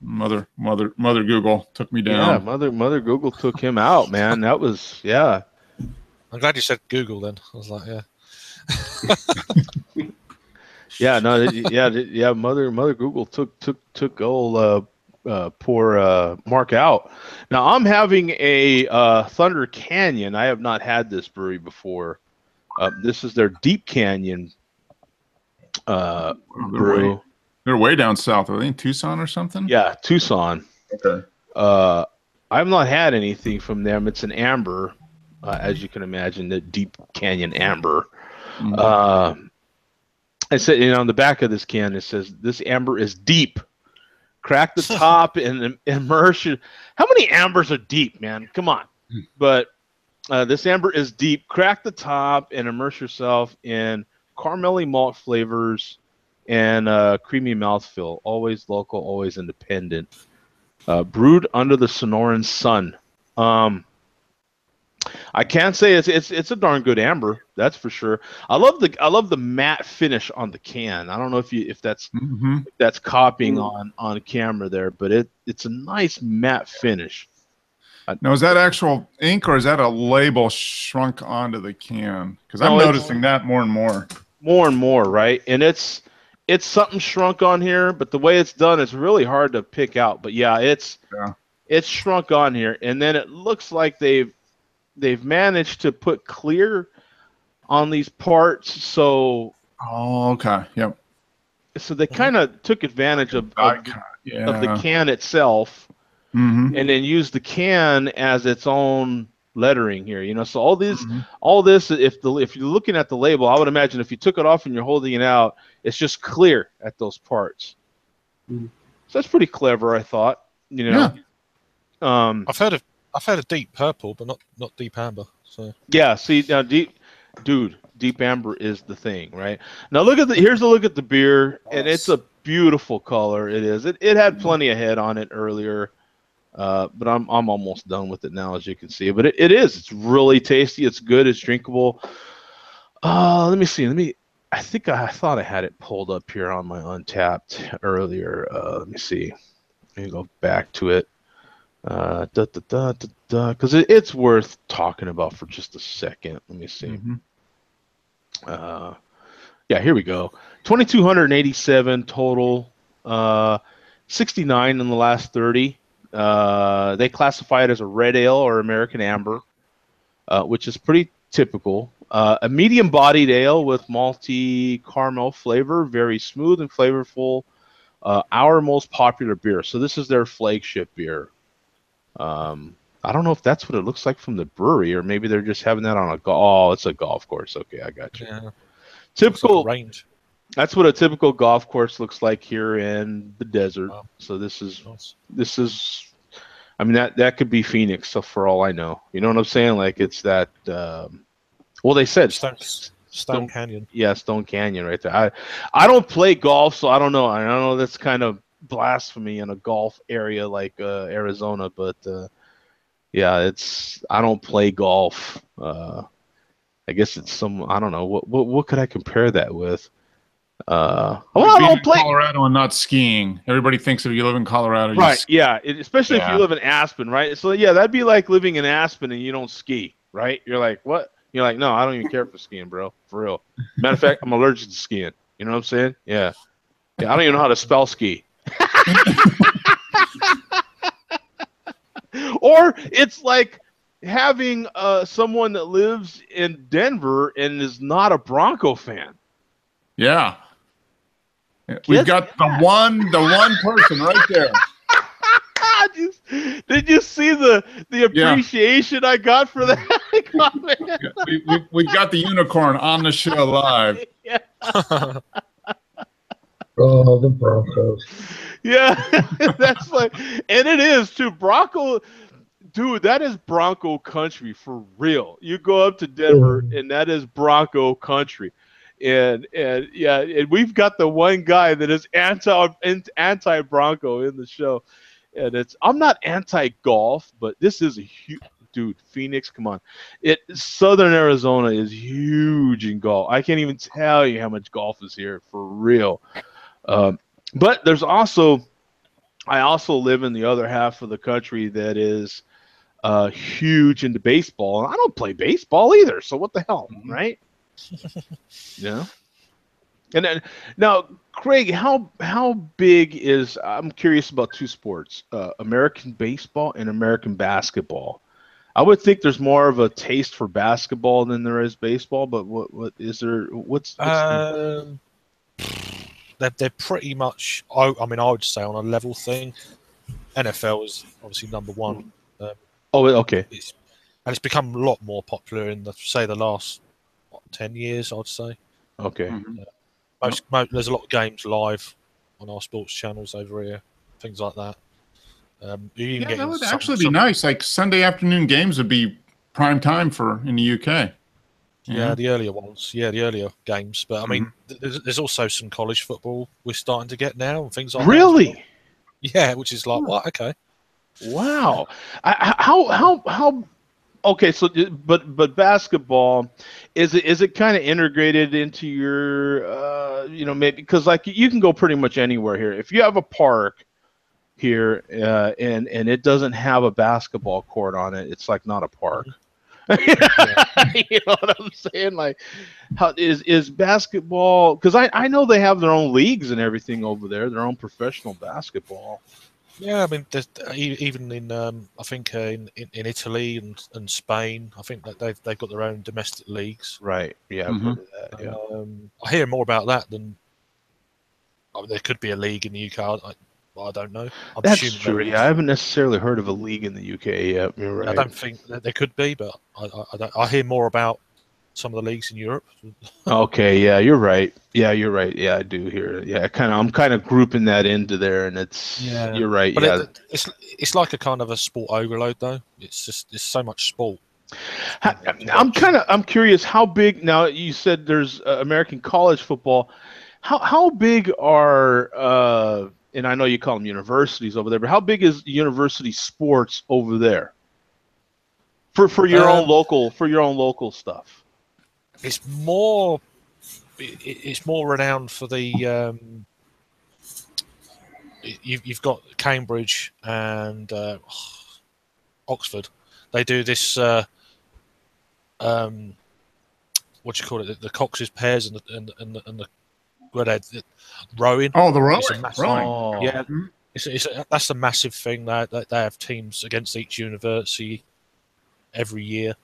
Mother Google took me down. Yeah, Mother Google took him out, man. That was I'm glad you said Google then. I was like, yeah. Yeah, no, yeah. Mother Google took old poor Mark out. Now I'm having a Thunder Canyon. I have not had this brewery before. This is their Deep Canyon brew. They're way down south. Are they in Tucson or something? Yeah, Tucson. Okay. I've not had anything from them. It's an amber, as you can imagine, the Deep Canyon amber. Mm-hmm. I said, on the back of this can, it says, this amber is deep. Crack the top and immerse you. How many ambers are deep, man? Come on. But this amber is deep. Crack the top and immerse yourself in caramelly malt flavors and creamy mouthfeel. Always local, always independent. Brewed under the Sonoran sun. I can't say it's a darn good amber, that's for sure. I love the matte finish on the can. I don't know if that's copying on camera there, but it's a nice matte finish. Now, is that actual ink or is that a label shrunk onto the can? Because I'm noticing that more and more. More and more, right? And it's something shrunk on here, but the way it's done, it's really hard to pick out. But yeah, it's shrunk on here, and then it looks like they've managed to put clear on these parts, so okay, yep. So they kind of took advantage of the can itself, and then used the can as its own lettering here. So all this, if you're looking at the label, I would imagine if you took it off and you're holding it out, it's just clear at those parts. So that's pretty clever, I thought. Yeah. I've heard of deep purple, but not deep amber. So yeah, see now, deep amber is the thing, right? Now here's a look at the beer, and it's a beautiful color. It is. It had plenty of head on it earlier, but I'm almost done with it now, as you can see. But it is. It's really tasty. It's good. It's drinkable. Let me see. I thought I had it pulled up here on my Untapped earlier. Let me see. Let me go back to it. Because it's worth talking about for just a second. Let me see. Yeah, here we go. 2,287 total. 69 in the last 30. They classify it as a red ale or American amber, which is pretty typical. A medium-bodied ale with malty caramel flavor, very smooth and flavorful. Our most popular beer. So this is their flagship beer. I don't know if that's what it looks like from the brewery, or maybe they're just having that on a oh, it's a golf course. Okay, I got you. Yeah. Typical Like range. That's what a typical golf course looks like here in the desert. Wow. So this is Nice. I mean that could be Phoenix, so for all I know. You know what I'm saying? Like it's that well, they said Stone Canyon. Yeah, Stone Canyon right there. I don't play golf, so I don't know. I know that's kind of blasphemy in a golf area like Arizona, but yeah, I don't play golf. I guess it's I don't know. What could I compare that with? Well, I don't play Colorado and not skiing. Everybody thinks if you live in Colorado, right. Yeah, especially if you live in Aspen, right? So yeah, that'd be like living in Aspen and you don't ski, right? You're like, what? You're like, no, I don't even care for skiing, bro. For real. Matter of fact, I'm allergic to skiing. You know what I'm saying? Yeah. I don't even know how to spell ski. Or it's like having someone that lives in Denver and is not a Bronco fan. Yeah. We've got the one person right there. Did you see the appreciation I got for that comment? We got the unicorn on the show live. Yeah. Oh, the Broncos. Yeah, that's like, and it is too. Bronco, dude, that is Bronco country for real. You go up to Denver, and that is Bronco country. And yeah, and we've got the one guy that is anti Bronco in the show, and I'm not anti golf, but this is a huge dude. Phoenix, come on, Southern Arizona is huge in golf. I can't even tell you how much golf is here for real. But there's also, I also live in the other half of the country that is huge into baseball, and I don't play baseball either. So what the hell, right? Yeah. And then now, Craig, how big is? I'm curious about two sports: American baseball and American basketball. I would think there's more of a taste for basketball than there is baseball, but what is there? What's they're pretty much. I mean, I would say on a level thing. NFL is obviously number one. Oh, okay. It's become a lot more popular in the last 10 years, I'd say. Okay. There's a lot of games live on our sports channels over here, things like that. That would actually be nice. Like Sunday afternoon games would be prime time in the UK. Yeah, the earlier ones. Yeah, the earlier games. But I mean, there's also some college football we're starting to get now and things like that. Really? Yeah, which is like, what? Okay. Wow. How? Okay, so but basketball, is it kind of integrated into your maybe because like you can go pretty much anywhere here. If you have a park here and it doesn't have a basketball court on it, it's like not a park. You know what I'm saying? Like, how is basketball? Because I know they have their own leagues and everything over there, their own professional basketball. Yeah, I mean, even in I think in Italy and Spain, I think that they've got their own domestic leagues. Right. Yeah. I've heard of that. Yeah. I hear more about that than there could be a league in the UK. I don't know. That's true. Yeah, I haven't necessarily heard of a league in the UK yet. You're right. I don't think that there could be, but I hear more about some of the leagues in Europe. Okay, yeah, you're right. Yeah, you're right. Yeah, I do hear it. Yeah, I'm kind of grouping that into there, and you're right. But it's like a kind of a sport overload, though. It's so much sport. I'm curious how big. Now you said there's American college football. How big are and I know you call them universities over there, but how big is university sports over there for your own local stuff? It's more renowned for the you've got Cambridge and Oxford, they do this. What do you call it? The Cox's pairs and the redhead rowing. Oh, the rowing. It's a massive, Oh, yeah. That's a massive thing. That they have teams against each university every year,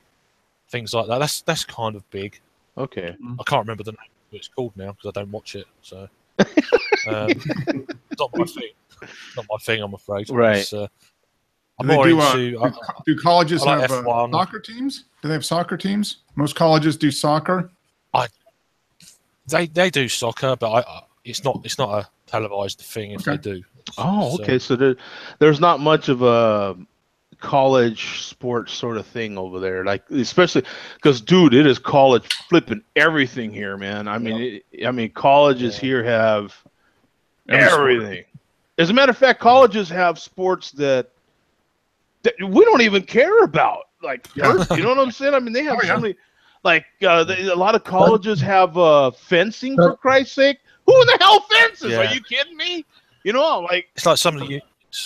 things like that. That's kind of big. okay. I can't remember the name of what it's called now because I don't watch it. So it's not my thing. Not my thing, I'm afraid. Right. I'm more into. Do colleges I like have F1. soccer teams? Do they have soccer teams? Most colleges do soccer. They do soccer, but it's not a televised thing if they do. Oh, okay. So there's not much of a college sports sort of thing over there, like especially because, dude, it is college flipping everything here, man. I mean, colleges here have everything. As a matter of fact, colleges have sports that we don't even care about. Like, you know what I'm saying? I mean, they have so many. Like, a lot of colleges have fencing, for Christ's sake. Who in the hell fences? Yeah. Are you kidding me? You know, like it's like some of the.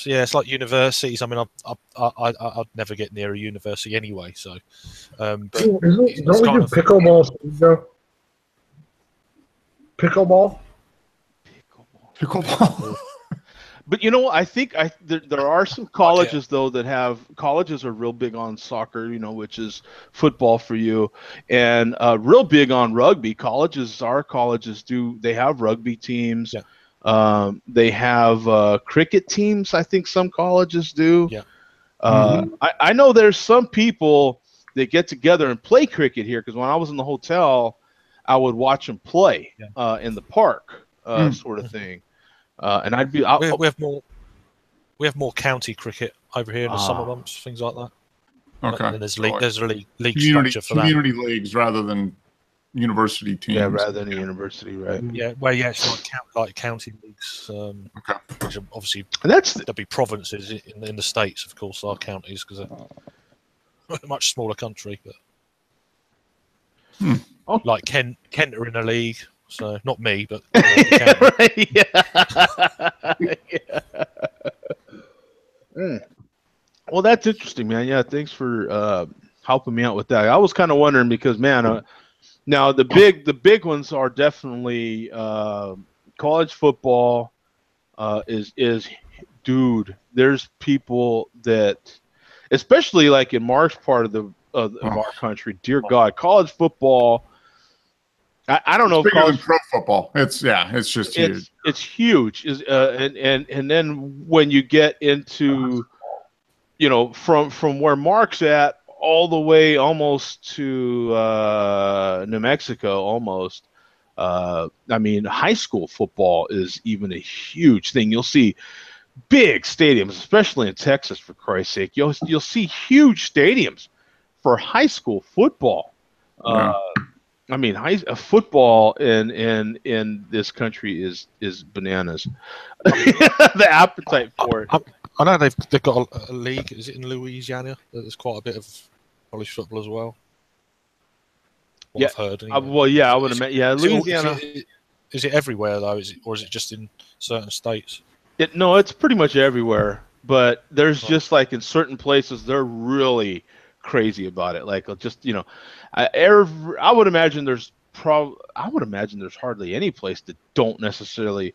Yeah, it's like universities. I mean, I'd never get near a university anyway. So, but Don't we do pickleball? Pickleball. Pickleball. But you know, I think there are some colleges though that have colleges are real big on soccer, you know, which is football for you, and real big on rugby. Our colleges they have rugby teams. Yeah. They have cricket teams. I think some colleges do. Yeah. I know there's some people that get together and play cricket here because when I was in the hotel, I would watch them play in the park, sort of thing. And I'd be. We have more county cricket over here in the summer months, things like that. Okay. And there's a league community, structure for community leagues rather than university teams. Yeah, rather than a university, right? Yeah, it's like county leagues. Which are obviously, and there'll be provinces in the states, of course, are counties because they're a much smaller country. But like Kent are in a league. So not me, but right, yeah. Well, that's interesting, man. Yeah, thanks for helping me out with that. I was kind of wondering because, man, now the big ones are definitely college football. Is dude? There's people that, especially like in Mark's part of our country. Dear God, college football. I don't know if bigger than pro football. It's just huge. It's huge. And then when you get into, you know, from where Mark's at all the way almost to New Mexico, almost. I mean, high school football is even a huge thing. You'll see big stadiums, especially in Texas. For Christ's sake, you'll see huge stadiums for high school football. I mean, football in this country is bananas. The appetite for it. I know they've got a league. Is it in Louisiana? There's quite a bit of college football as well. I've heard. Anyway. Well, yeah, I would imagine. Yeah, Louisiana. Is it everywhere though? Or is it just in certain states? No, it's pretty much everywhere. But there's just like in certain places they're really crazy about it. Like just I would imagine there's hardly any place that don't necessarily.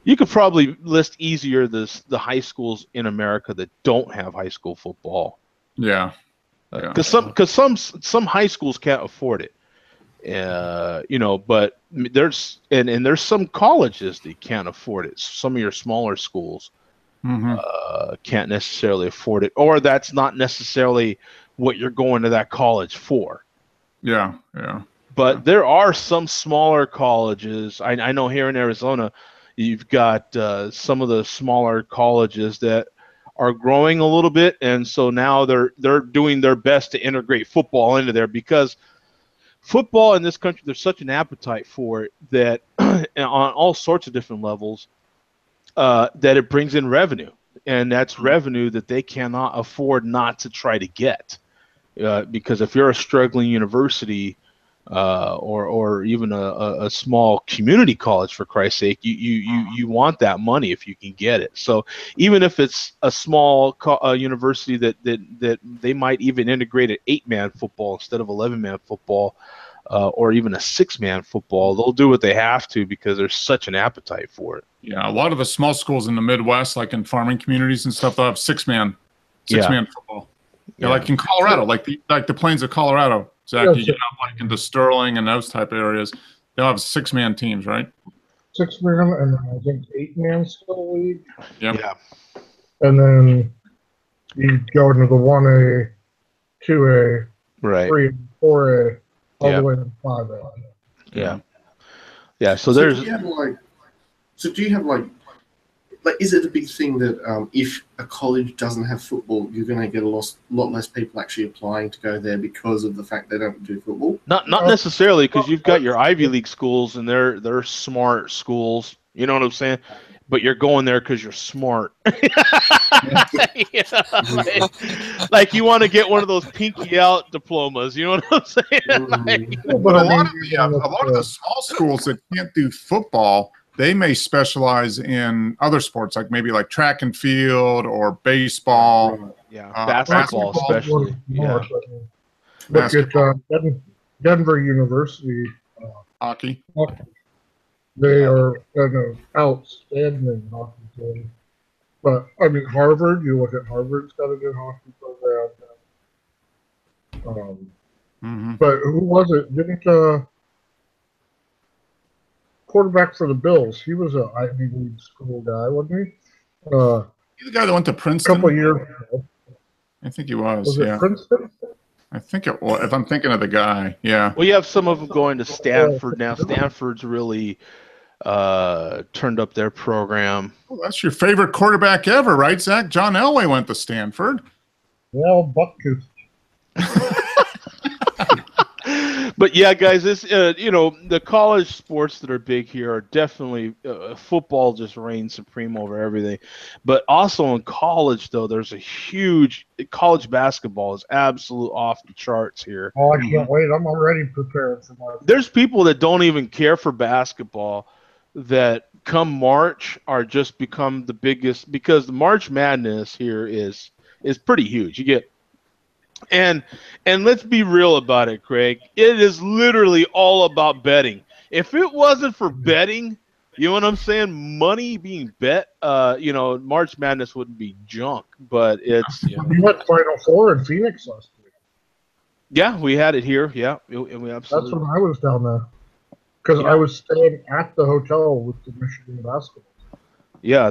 You could probably list easier the high schools in America that don't have high school football. Yeah. Because some high schools can't afford it. But there's some colleges that can't afford it. Some of your smaller schools can't necessarily afford it, or that's not necessarily what you're going to that college for. Yeah. But there are some smaller colleges. I know here in Arizona, you've got some of the smaller colleges that are growing a little bit, and so now they're doing their best to integrate football into there because football in this country, there's such an appetite for it that on all sorts of different levels that it brings in revenue, and that's revenue that they cannot afford not to try to get because if you're a struggling university, or even a small community college, for Christ's sake. You want that money if you can get it. So even if it's a small university that they might even integrate an 8-man football instead of 11-man football, or even a 6-man football, they'll do what they have to because there's such an appetite for it. Yeah, a lot of the small schools in the Midwest, like in farming communities and stuff, they'll have 6-man football. Yeah, like in Colorado, like the plains of Colorado. Zach, you get up like into Sterling and those type of areas, they'll have 6-man teams, right? 6-man, and I think 8-man still league. Yep. Yeah. And then you go into the 1A, 2A, Right. 3, 4A, all the way to 5A. Yeah. Yeah. So do there's. you have like, is it a big thing that if a college doesn't have football, you're going to get a lot less people actually applying to go there because of the fact they don't do football? Not necessarily, because you've got your Ivy League schools and they're smart schools. You know what I'm saying? But you're going there because you're smart. Like you want to get one of those pinky out diplomas. You know what I'm saying? But a lot of the small schools that can't do football, they may specialize in other sports, like maybe like track and field or baseball. Yeah, basketball especially. Yeah. Look at Denver University. Hockey. They are an outstanding hockey team. But, I mean, Harvard, you look at Harvard's got a good hockey program. But who was it? Didn't quarterback for the Bills, he was an Ivy League school guy, wasn't he? He's the guy that went to Princeton? A couple of years ago. I think he was. Was it Princeton? I think it was. If I'm thinking of the guy, yeah. Well, you have some of them going to Stanford now. Stanford's really turned up their program. Well, that's your favorite quarterback ever, right, Zach? John Elway went to Stanford. Well, Buckus. But yeah, guys, this the college sports that are big here are definitely football just reigns supreme over everything. But also in college, though, there's a huge college basketball is absolute off the charts here. Oh, I can't wait! I'm already prepared for my. There's people that don't even care for basketball that come March are just become the biggest, because the March Madness here is pretty huge. You get. And let's be real about it, Craig. It is literally all about betting. If it wasn't for betting, you know what I'm saying? Money being bet, March Madness wouldn't be junk. But it's You had Final Four in Phoenix last week. Yeah, we had it here. Yeah, we absolutely. That's when I was down there because I was staying at the hotel with the Michigan basketball. Yeah,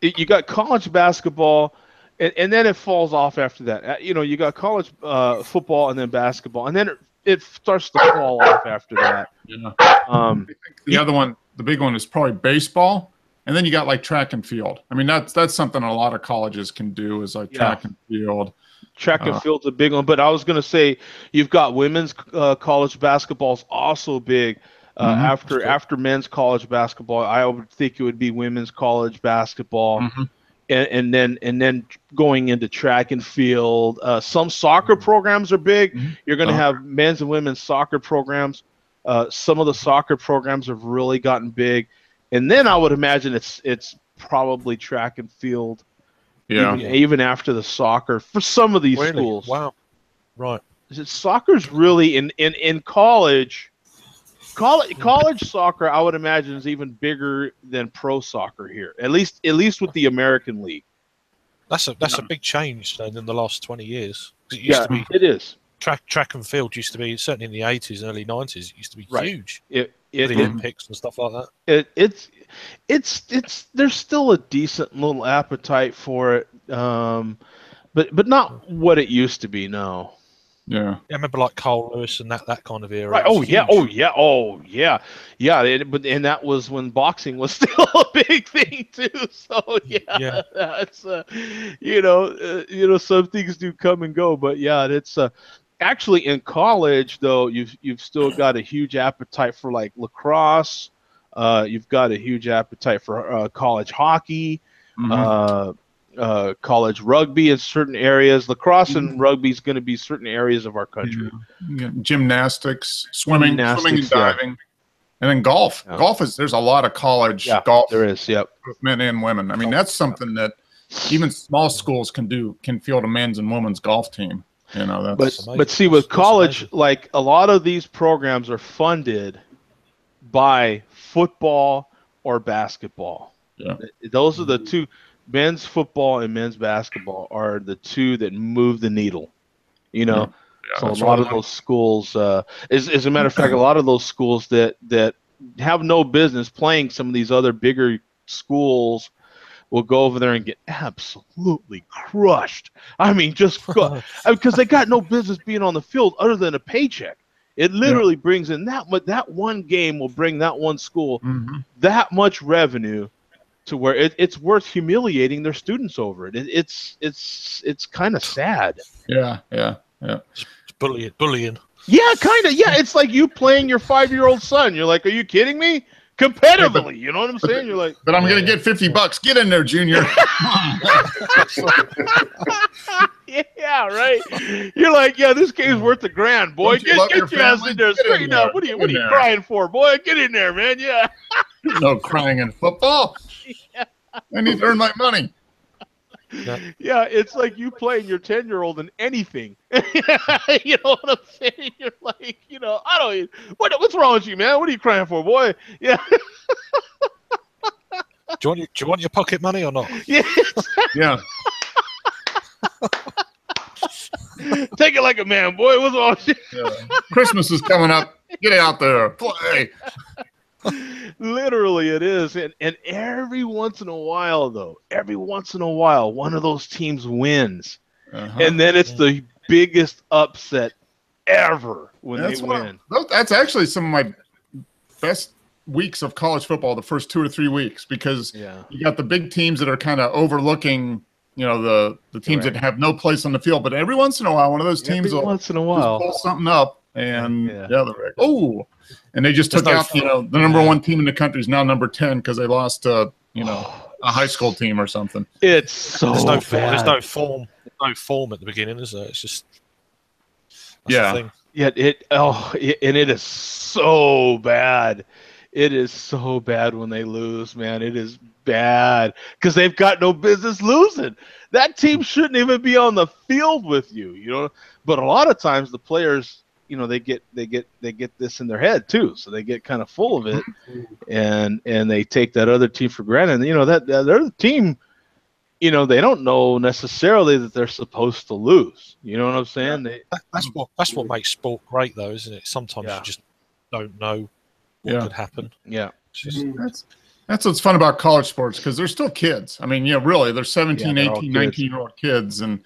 you got college basketball. And then it falls off after that. You got college football and then basketball, and then it starts to fall off after that. Yeah. I think the other one, the big one, is probably baseball, and then you got like track and field. I mean, that's something a lot of colleges can do is like track and field. Track and field's a big one, but I was going to say you've got women's college basketball is also big. After men's college basketball, I would think it would be women's college basketball. Mm-hmm. And then going into track and field, some soccer programs are big. Mm-hmm. You're going to have men's and women's soccer programs. Some of the soccer programs have really gotten big, and then I would imagine it's probably track and field. Yeah. Even after the soccer for some of these schools. Wow. Right. Soccer's really in college. College soccer, I would imagine, is even bigger than pro soccer here. At least with the American League. That's a big change in the last 20 years. It is. Track and field used to be, certainly in the 80s and early 90s. It used to be huge. The Olympics and stuff like that. It's there's still a decent little appetite for it, but not what it used to be. No. Yeah. I remember like Carl Lewis and that kind of era. Right. Oh yeah. And that was when boxing was still a big thing too. So yeah. That's some things do come and go, but yeah, it's actually in college though you've still got a huge appetite for like lacrosse. You've got a huge appetite for college hockey. Mm-hmm. college rugby in certain areas. Lacrosse and rugby is going to be certain areas of our country. Yeah. Gymnastics, swimming and diving. And then golf. Yeah. Golf there's a lot of college golf. There is, yep. With men and women. I mean, that's something that even small schools can field a men's and women's golf team. You know, but see, with college, like a lot of these programs are funded by football or basketball. Yeah. Those are the two. Men's football and men's basketball are the two that move the needle. You know, so a lot of those schools, as a matter of fact, a lot of those schools that have no business playing some of these other bigger schools will go over there and get absolutely crushed. I mean, just because they got no business being on the field other than a paycheck. It literally brings in that one game will bring that one school that much revenue to where it's worth humiliating their students over it. It's kind of sad. Yeah. It's bullying. Yeah, kind of. Yeah, it's like you playing your 5-year-old son. You're like, are you kidding me? Competitively, you know what I'm saying? You're like, but I'm gonna get $50. Get in there, Junior. Yeah, right. You're like, yeah, this game's worth $1,000, boy. Get your ass in there, straighten up. What are you crying for, boy? Get in there, man. Yeah. No crying in football. Yeah. I need to earn my money. Yeah, it's like you playing your 10-year-old in anything. You know what I'm saying? You're like, you know, what's wrong with you, man? What are you crying for, boy? Yeah. Do you want your pocket money or not? Yeah. Yeah. Take it like a man, boy. What's wrong with you? Yeah. Christmas is coming up. Get out there. Play. Literally it is. And every once in a while, one of those teams wins. And then it's the biggest upset ever when they win. That's actually some of my best weeks of college football, the first 2 or 3 weeks, because you got the big teams that are kind of overlooking, you know, the teams that have no place on the field. But every once in a while, one of those teams will just pull something up, and they're like, oh. And they just took out, you know, the number 1 team in the country is now number 10 because they lost to, you know, a high school team or something. It's so bad. There's no form at the beginning, is there? It's just the thing. Yeah, and it is so bad. It is so bad when they lose, man. It is bad because they've got no business losing. That team shouldn't even be on the field with you, you know. But a lot of times the players, you know, they get this in their head too, so they get kind of full of it, and they take that other team for granted. And, you know, that other team, you know, they don't know necessarily that they're supposed to lose. You know what I'm saying? That's what makes sport great, though, isn't it? Sometimes you just don't know what could happen. Yeah, that's what's fun about college sports, because they're still kids. I mean, really, they're 17, 18, 19-year-old kids, and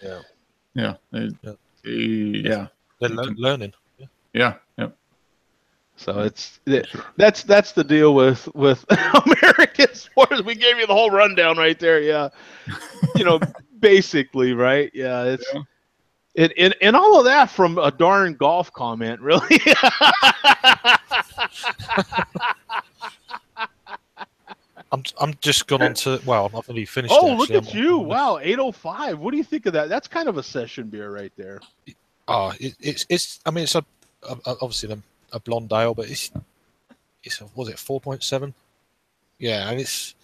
they're learning. Yeah. So that's the deal with American sports. We gave you the whole rundown right there. Yeah, you know, basically, right? Yeah, it's and all of that from a darn golf comment, really. I'm just gone on to I've only finished. Oh, look at you! Wow, 8:05. What do you think of that? That's kind of a session beer right there. It's obviously a blonde ale, but it's was it 4.7? Yeah, and it's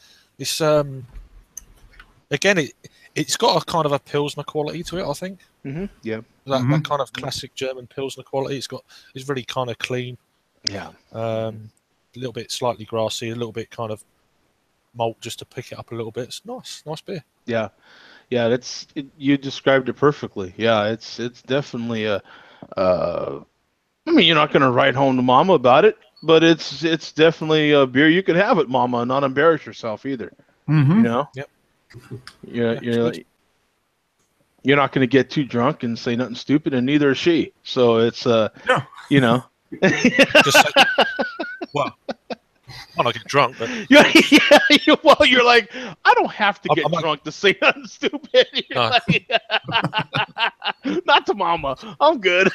again it's got a kind of a Pilsner quality to it, I think. Yeah, that kind of classic German Pilsner quality. It's really kind of clean. Yeah, a little bit slightly grassy, a little bit kind of malt just to pick it up a little bit. It's nice beer. Yeah, you described it perfectly. Yeah, it's definitely a. I mean, you're not going to write home to Mama about it, but it's definitely a beer you can have at Mama and not embarrass yourself either. You know. Yep. You're not going to get too drunk and say nothing stupid, and neither is she. So it's you know. Well, I'm not get drunk, but well, you're like, I don't have to get drunk to say nothing stupid. No. Like, not to Mama. I'm good.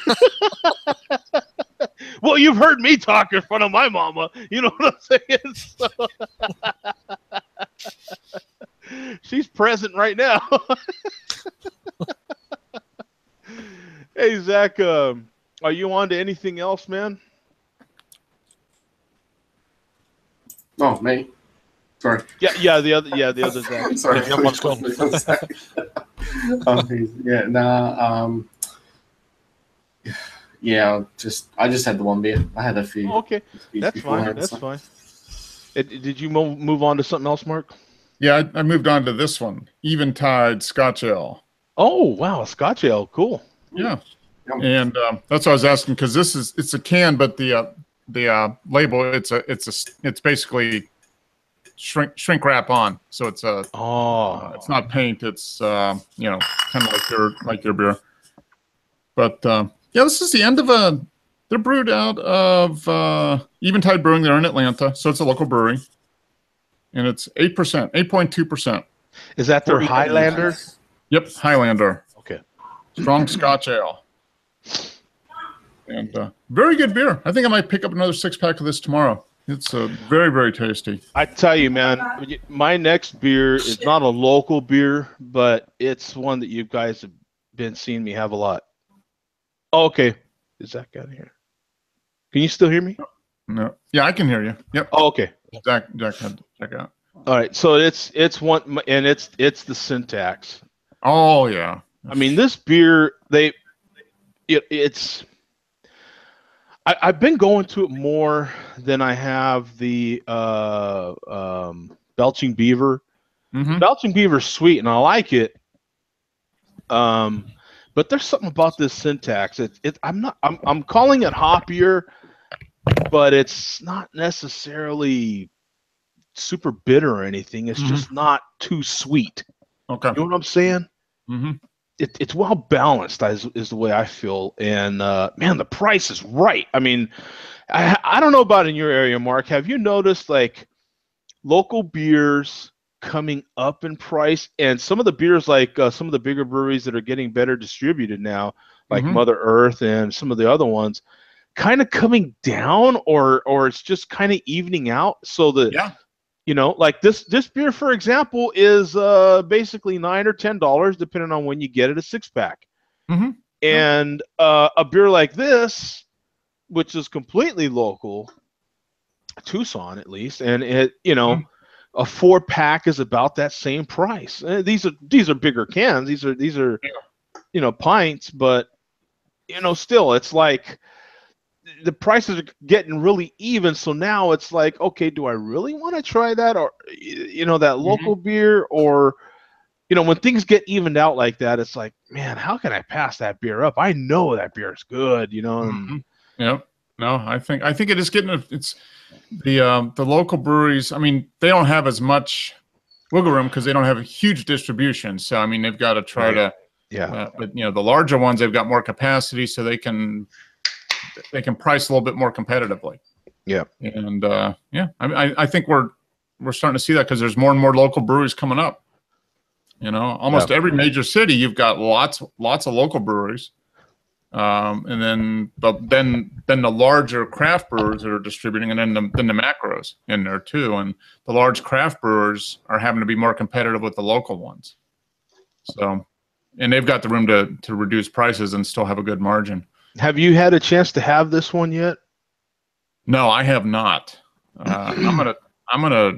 Well, you've heard me talk in front of my mama. You know what I'm saying? So, She's present right now. Hey, Zach, are you on to anything else, man? Oh, me. Sorry. Yeah, the other Zach. I'm sorry. Yeah, one's gone. Yeah, nah. Yeah, I just had the one beer. I had a few. Oh, okay, beers that's fine. beforehand, That's so. fine. Did you move on to something else, Mark? Yeah, I moved on to this one, Eventide Scotch Ale. Oh, wow, Scotch ale, cool. Yeah, Yum. and that's what I was asking, because it's a can, but the label it's basically shrink wrap on, so it's it's not paint, it's kind of like your beer. But yeah, this is the end of they're brewed out of Eventide Brewing. They're in Atlanta, so it's a local brewery, and it's 8%, 8.2%. Is that their Highlander? Yep, Highlander. Okay. Strong Scotch ale. And very good beer. I think I might pick up another 6-pack of this tomorrow. It's very, very tasty. I tell you, man, my next beer is not a local beer, but it's one that you guys have been seeing me have a lot. Oh, okay. Is Zach out of here? Can you still hear me? No. Yeah, I can hear you. Yep. Oh, okay. Zach had to check out. All right. So it's one, and it's the Syntax. Oh yeah. I mean, this beer, I've been going to it more than I have the Belching Beaver. Mm-hmm. Belching Beaver's sweet, and I like it. But there's something about this Syntax. I'm calling it hoppier, but it's not necessarily super bitter or anything. It's just not too sweet. Okay. You know what I'm saying? Mm-hmm. It's well balanced is the way I feel, and man, the price is right. I mean, I don't know about in your area, Mark. Have you noticed like local beers coming up in price, and some of the beers like some of the bigger breweries that are getting better distributed now, like Mother Earth and some of the other ones, kind of coming down, or it's just kind of evening out, so that like this beer, for example, is basically $9 or $10 depending on when you get it, a 6-pack. And a beer like this, which is completely local, Tucson at least, and it a 4-pack is about that same price. These are bigger cans. These are pints, but still, it's like the prices are getting really even. So now it's like, okay, do I really want to try that, or that local beer, or when things get evened out like that, it's like, man, how can I pass that beer up? I know that beer is good, And, Yep. No, I think it is getting it's the local breweries. I mean, they don't have as much wiggle room because they don't have a huge distribution. So I mean, they've got to try to but the larger ones, they've got more capacity, so they can price a little bit more competitively. Yeah. And I think we're starting to see that because there's more and more local breweries coming up. Almost every major city, you've got lots of local breweries. And then the larger craft brewers that are distributing, and then the macros in there too. And the large craft brewers are having to be more competitive with the local ones. So, and they've got the room to reduce prices and still have a good margin. Have you had a chance to have this one yet? No, I have not. I'm gonna.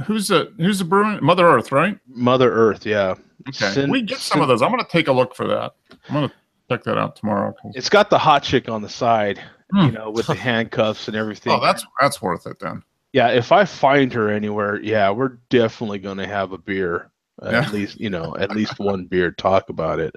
Who's the brewer? Mother Earth, right? Mother Earth, yeah. Okay, we get some of those. I'm gonna take a look for that. I'm gonna check that out tomorrow. It's got the hot chick on the side, with the handcuffs and everything. Oh, that's worth it then. Yeah, if I find her anywhere, we're definitely gonna have a beer. At least one beer. Talk about it.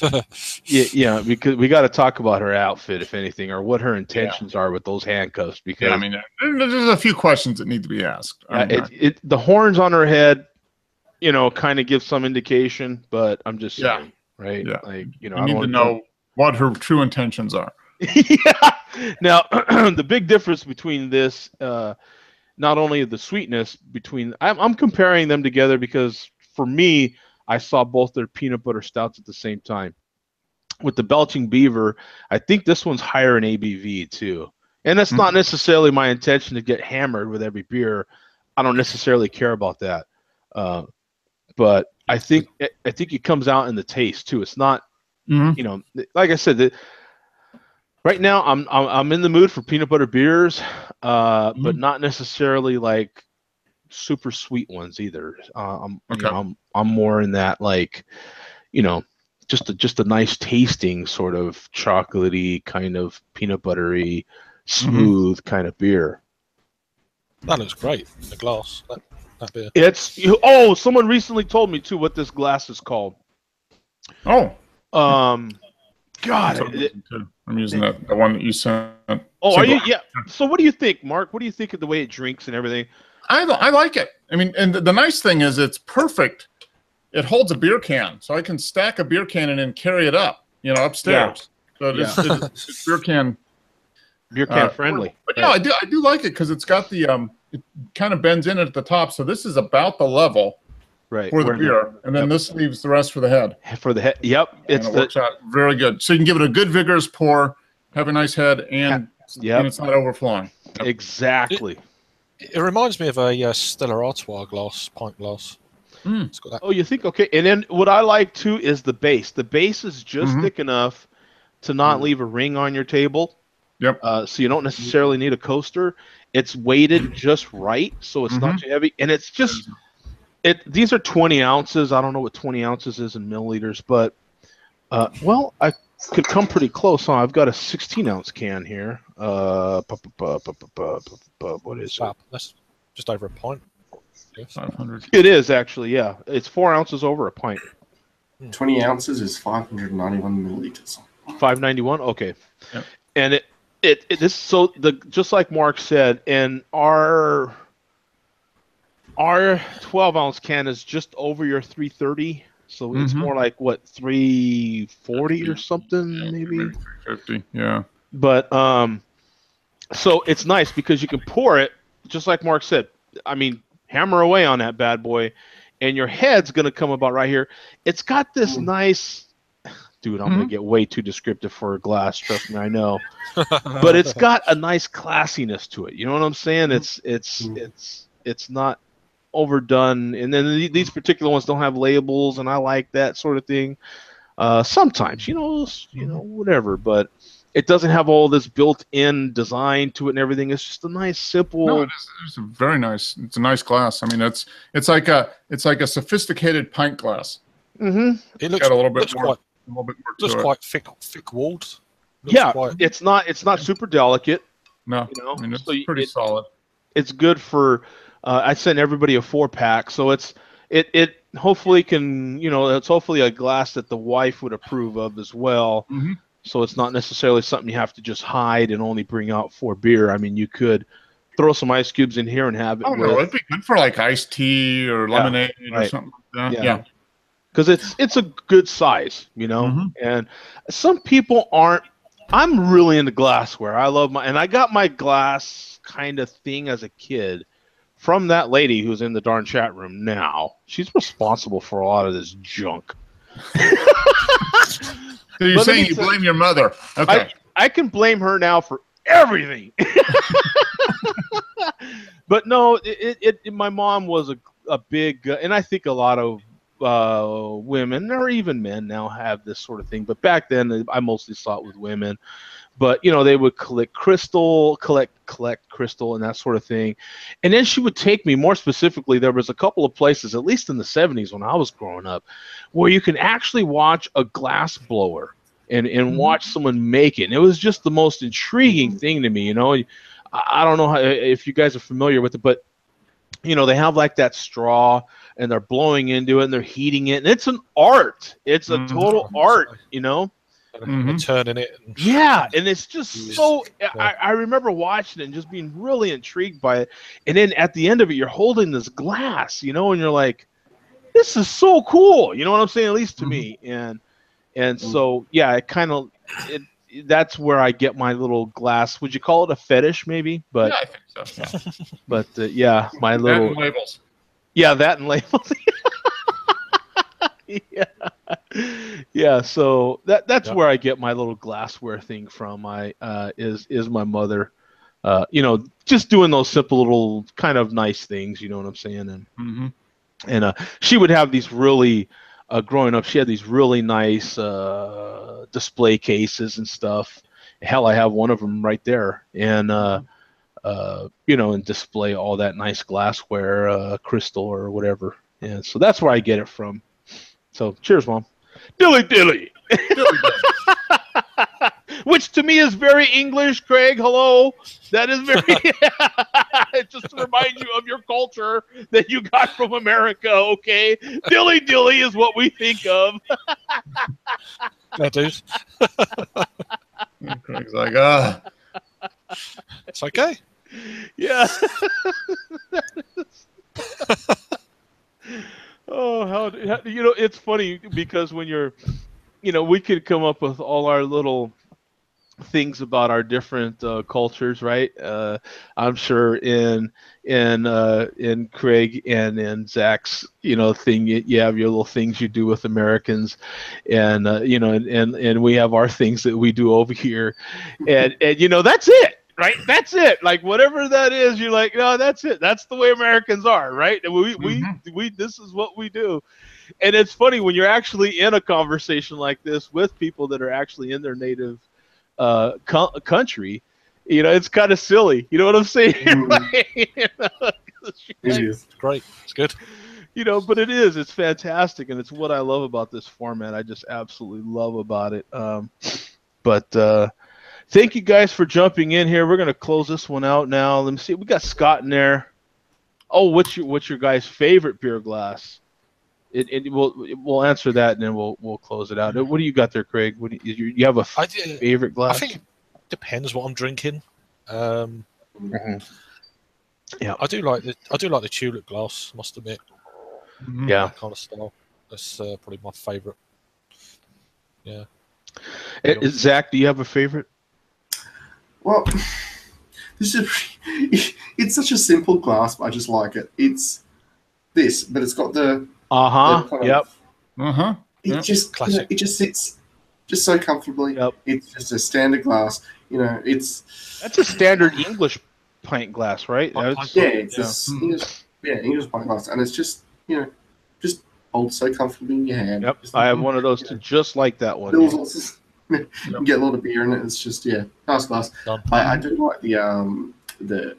Because we got to talk about her outfit, if anything, or what her intentions are with those handcuffs. Because I mean, there's a few questions that need to be asked. The horns on her head, kind of give some indication, but I'm just saying, right? Yeah. Like, I need to know what her true intentions are. Now, the big difference between this, not only the sweetness between, I'm comparing them together because for me, I saw both their peanut butter stouts at the same time. With the Belching Beaver, I think this one's higher in ABV too. And that's not necessarily my intention to get hammered with every beer. I don't necessarily care about that. But I think it comes out in the taste too. It's not, Mhm. like I said, right now I'm in the mood for peanut butter beers, but not necessarily like super sweet ones either. Okay. I'm more in that like, just a nice tasting sort of chocolatey kind of peanut buttery, smooth kind of beer. That looks great in the glass. That beer. Someone recently told me too what this glass is called. Oh. God, I'm using the one that you sent. Oh, are you? Yeah. So what do you think, Mark? What do you think of the way it drinks and everything? I like it. I mean, and the nice thing is it's perfect. It holds a beer can, so I can stack a beer can and then carry it up, upstairs. Yeah. So it's beer can friendly. But yeah, I do like it because it's got the it kind of bends in at the top, so this is about the level for the beer, and then this leaves the rest for the head. For the head, yep. It works out very good. So you can give it a good vigorous pour, have a nice head, and it's not overflowing. Yep. Exactly. It reminds me of a Stella Artois glass, pint glass. It's got that. Oh, you think? Okay. And then what I like too is the base. The base is just thick enough to not leave a ring on your table. Yep. So you don't necessarily need a coaster. It's weighted just right, so it's not too heavy. And it's just these are 20 ounces. I don't know what 20 ounces is in milliliters, but I could come pretty close. Huh? I've got a 16-ounce can here. What is it? That's just over a pint. 500. It is actually, yeah. It's 4 ounces over a pint. 20 ounces is 591 milliliters. 591. Okay. Yep. And just like Mark said, and our 12-ounce can is just over your 330. So it's more like what, 340 or something, maybe 350. Yeah. But so it's nice because you can pour it just like Mark said. I mean, hammer away on that bad boy, and your head's gonna come about right here. It's got this nice. Dude, I'm gonna get way too descriptive for a glass. Trust me, I know. But it's got a nice classiness to it. You know what I'm saying? It's not overdone. And then these particular ones don't have labels, and I like that sort of thing. Sometimes, whatever. But it doesn't have all this built-in design to it and everything. It's just a nice, simple. No, it's a very nice. It's a nice glass. I mean, it's like a sophisticated pint glass. It looks got a little bit more. Quite, a little bit more looks to quite thick walled. It's not super delicate. No, I mean, it's pretty solid. It's good for. I sent everybody a 4-pack, so it hopefully can it's hopefully a glass that the wife would approve of as well. So it's not necessarily something you have to just hide and only bring out for beer. I mean, you could throw some ice cubes in here and have it. Oh no, it'd be good for like iced tea or lemonade or something like that. Yeah. Because it's a good size, and some people aren't. I'm really into glassware. I love and I got my glass kind of thing as a kid from that lady who's in the darn chat room now. She's responsible for a lot of this junk. So you're saying you blame your mother? Okay. I can blame her now for everything. But no, my mom was a big, and I think a lot of women or even men now have this sort of thing. But back then, I mostly saw it with women. But they would collect crystal and that sort of thing. And then she would take me, more specifically, there was a couple of places, at least in the 70s when I was growing up, where you can actually watch a glass blower and watch someone make it. And it was just the most intriguing thing to me. I don't know if you guys are familiar with it, but they have like that straw and they're blowing into it and they're heating it, and it's an art. It's a total art, And turning it. And it's just so. I remember watching it and just being really intrigued by it. And then at the end of it, you're holding this glass, and you're like, "This is so cool." You know what I'm saying? At least to me. And so that's where I get my little glass. Would you call it a fetish, maybe? But yeah, I think so. Yeah. But my little that and labels. Yeah, that and labels. Yeah. So that's where I get my little glassware thing from. Is my mother, just doing those simple little kind of nice things. You know what I'm saying? And And she would have these really, growing up, she had these really nice display cases and stuff. Hell, I have one of them right there, and and display all that nice glassware, crystal or whatever. And so that's where I get it from. So cheers, Mom. Dilly dilly. Which to me is very English, Craig. Hello. That is very just to remind you of your culture that you got from America, okay? Dilly dilly is what we think of. That is. Craig's like, It's okay. Yeah. Oh, how it's funny because when you're, we could come up with all our little things about our different cultures, right? I'm sure in Craig and in Zach's thing, you have your little things you do with Americans, and and we have our things that we do over here, and that's it. Right, that's it. Like whatever that is, you're like, no, that's it. That's the way Americans are, right? And we this is what we do. And it's funny when you're actually in a conversation like this with people that are actually in their native country. It's kind of silly. You know what I'm saying? It is. Great. It's good. But it is. It's fantastic, and it's what I love about this format. I just absolutely love about it. Thank you guys for jumping in here. We're gonna close this one out now. Let me see. We got Scott in there. Oh, what's your guys' favorite beer glass? We'll answer that and then we'll close it out. What do you got there, Craig? What do you have a favorite glass? I think it depends what I'm drinking. Yeah, I do like the tulip glass. Must admit. Yeah, that kind of style. That's probably my favorite. Yeah. Zach, do you have a favorite? Well, it's such a simple glass, but I just like it. It's this, but it's got the Yep. It just classic. it just sits just so comfortably. Yep. It's just a standard glass. That's a standard English pint glass, right? English pint glass, and it's just just holds so comfortably in your hand. Yep. I have one of those too, just like that one. You can get a lot of beer in it. It's just nice glass. I do like the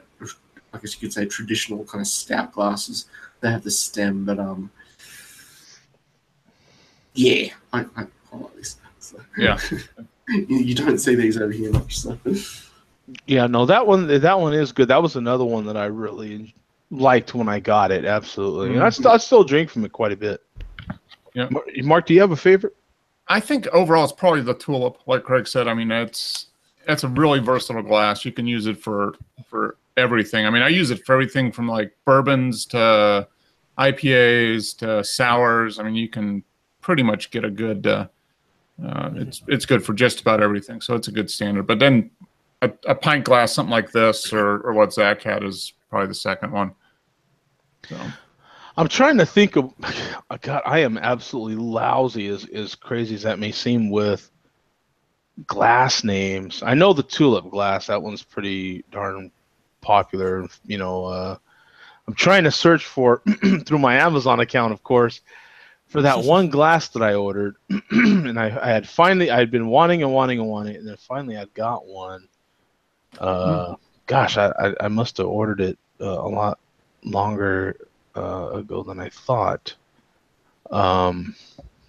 I guess you could say traditional kind of stout glasses. They have the stem, but I like this. So. Yeah. You don't see these over here much. So. Yeah, no, that one is good. That was another one that I really liked when I got it. Absolutely, and I still drink from it quite a bit. Yeah, Mark, do you have a favorite? I think overall it's probably the tulip, like Craig said. I mean, that's a really versatile glass. You can use it for everything. I mean, I use it for everything from like bourbons to IPAs to sours. I mean, you can pretty much get a good. It's good for just about everything. So it's a good standard. But then a pint glass, something like this, or what Zach had, is probably the second one. So. I'm trying to think of. God, I am absolutely lousy, as crazy as that may seem, with glass names. I know the tulip glass. That one's pretty darn popular. I'm trying to search for through my Amazon account, of course, for that one glass that I ordered, and I had been wanting, and then finally I got one. Gosh, I must have ordered it a lot longer ago than I thought. I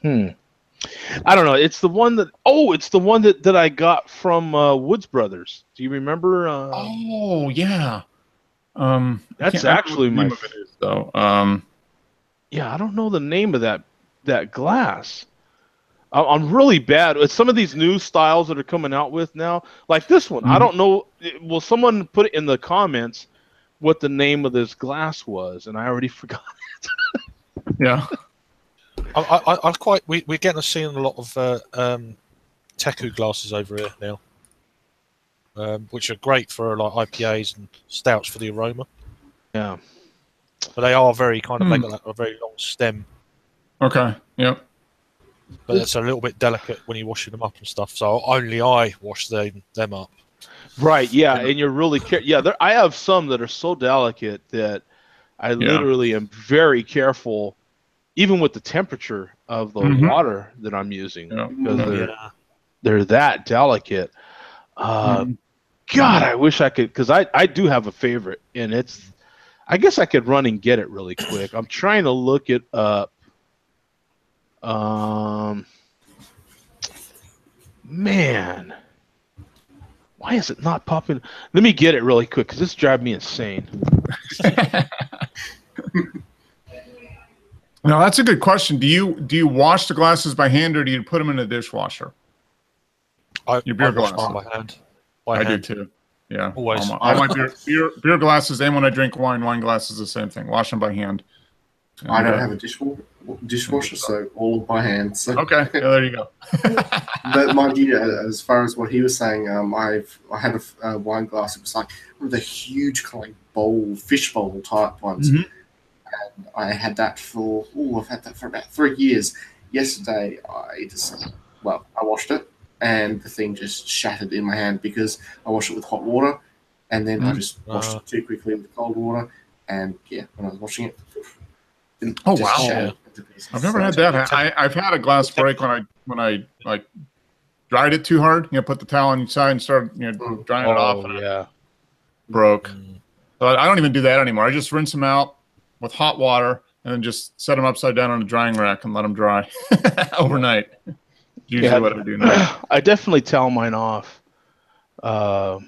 don't know. It's the one that I got from Woods Brothers. Do you remember? Oh yeah. That's actually my. Yeah, I don't know the name of that glass. I'm really bad with some of these new styles that are coming out with now. Like this one, I don't know. Will someone put it in the comments what the name of this glass was? And I already forgot it. Yeah. We're getting to see a lot of Teku glasses over here now, which are great for like IPAs and stouts for the aroma. Yeah, but they are very kind of they got a very long stem. Okay. Yep. But it's a little bit delicate when you're washing them up and stuff. So only I wash them up. Right. Yeah, and you're really I have some that are so delicate that I literally am very careful, even with the temperature of the water that I'm using, because they're that delicate. God, I wish I could, because I do have a favorite, and I guess I could run and get it really quick. I'm trying to look it up. Man, why is it not popping? Let me get it really quick, because this drives me insane. No, that's a good question. Do you wash the glasses by hand, or do you put them in a dishwasher? Your beer wash glasses. mine by hand. I do too. Yeah, always. All my beer glasses, and when I drink wine glasses, the same thing. Wash them by hand. And, I don't have a dishwasher, so all by hand. So. Okay, yeah, there you go. But mind you, as far as what he was saying, I had a wine glass. It was like one of the huge kind of fish bowl type ones. And I had that I've had that for about 3 years. Yesterday, I washed it, and the thing just shattered in my hand because I washed it with hot water, and then I just washed it too quickly with cold water, and when I was washing it. Oh wow! I've never had that. I've had a glass break when I like dried it too hard. Put the towel on your side and started drying it off. And it broke. So I don't even do that anymore. I just rinse them out with hot water and then just set them upside down on a drying rack and let them dry overnight. Usually what I do now. I definitely towel mine off. My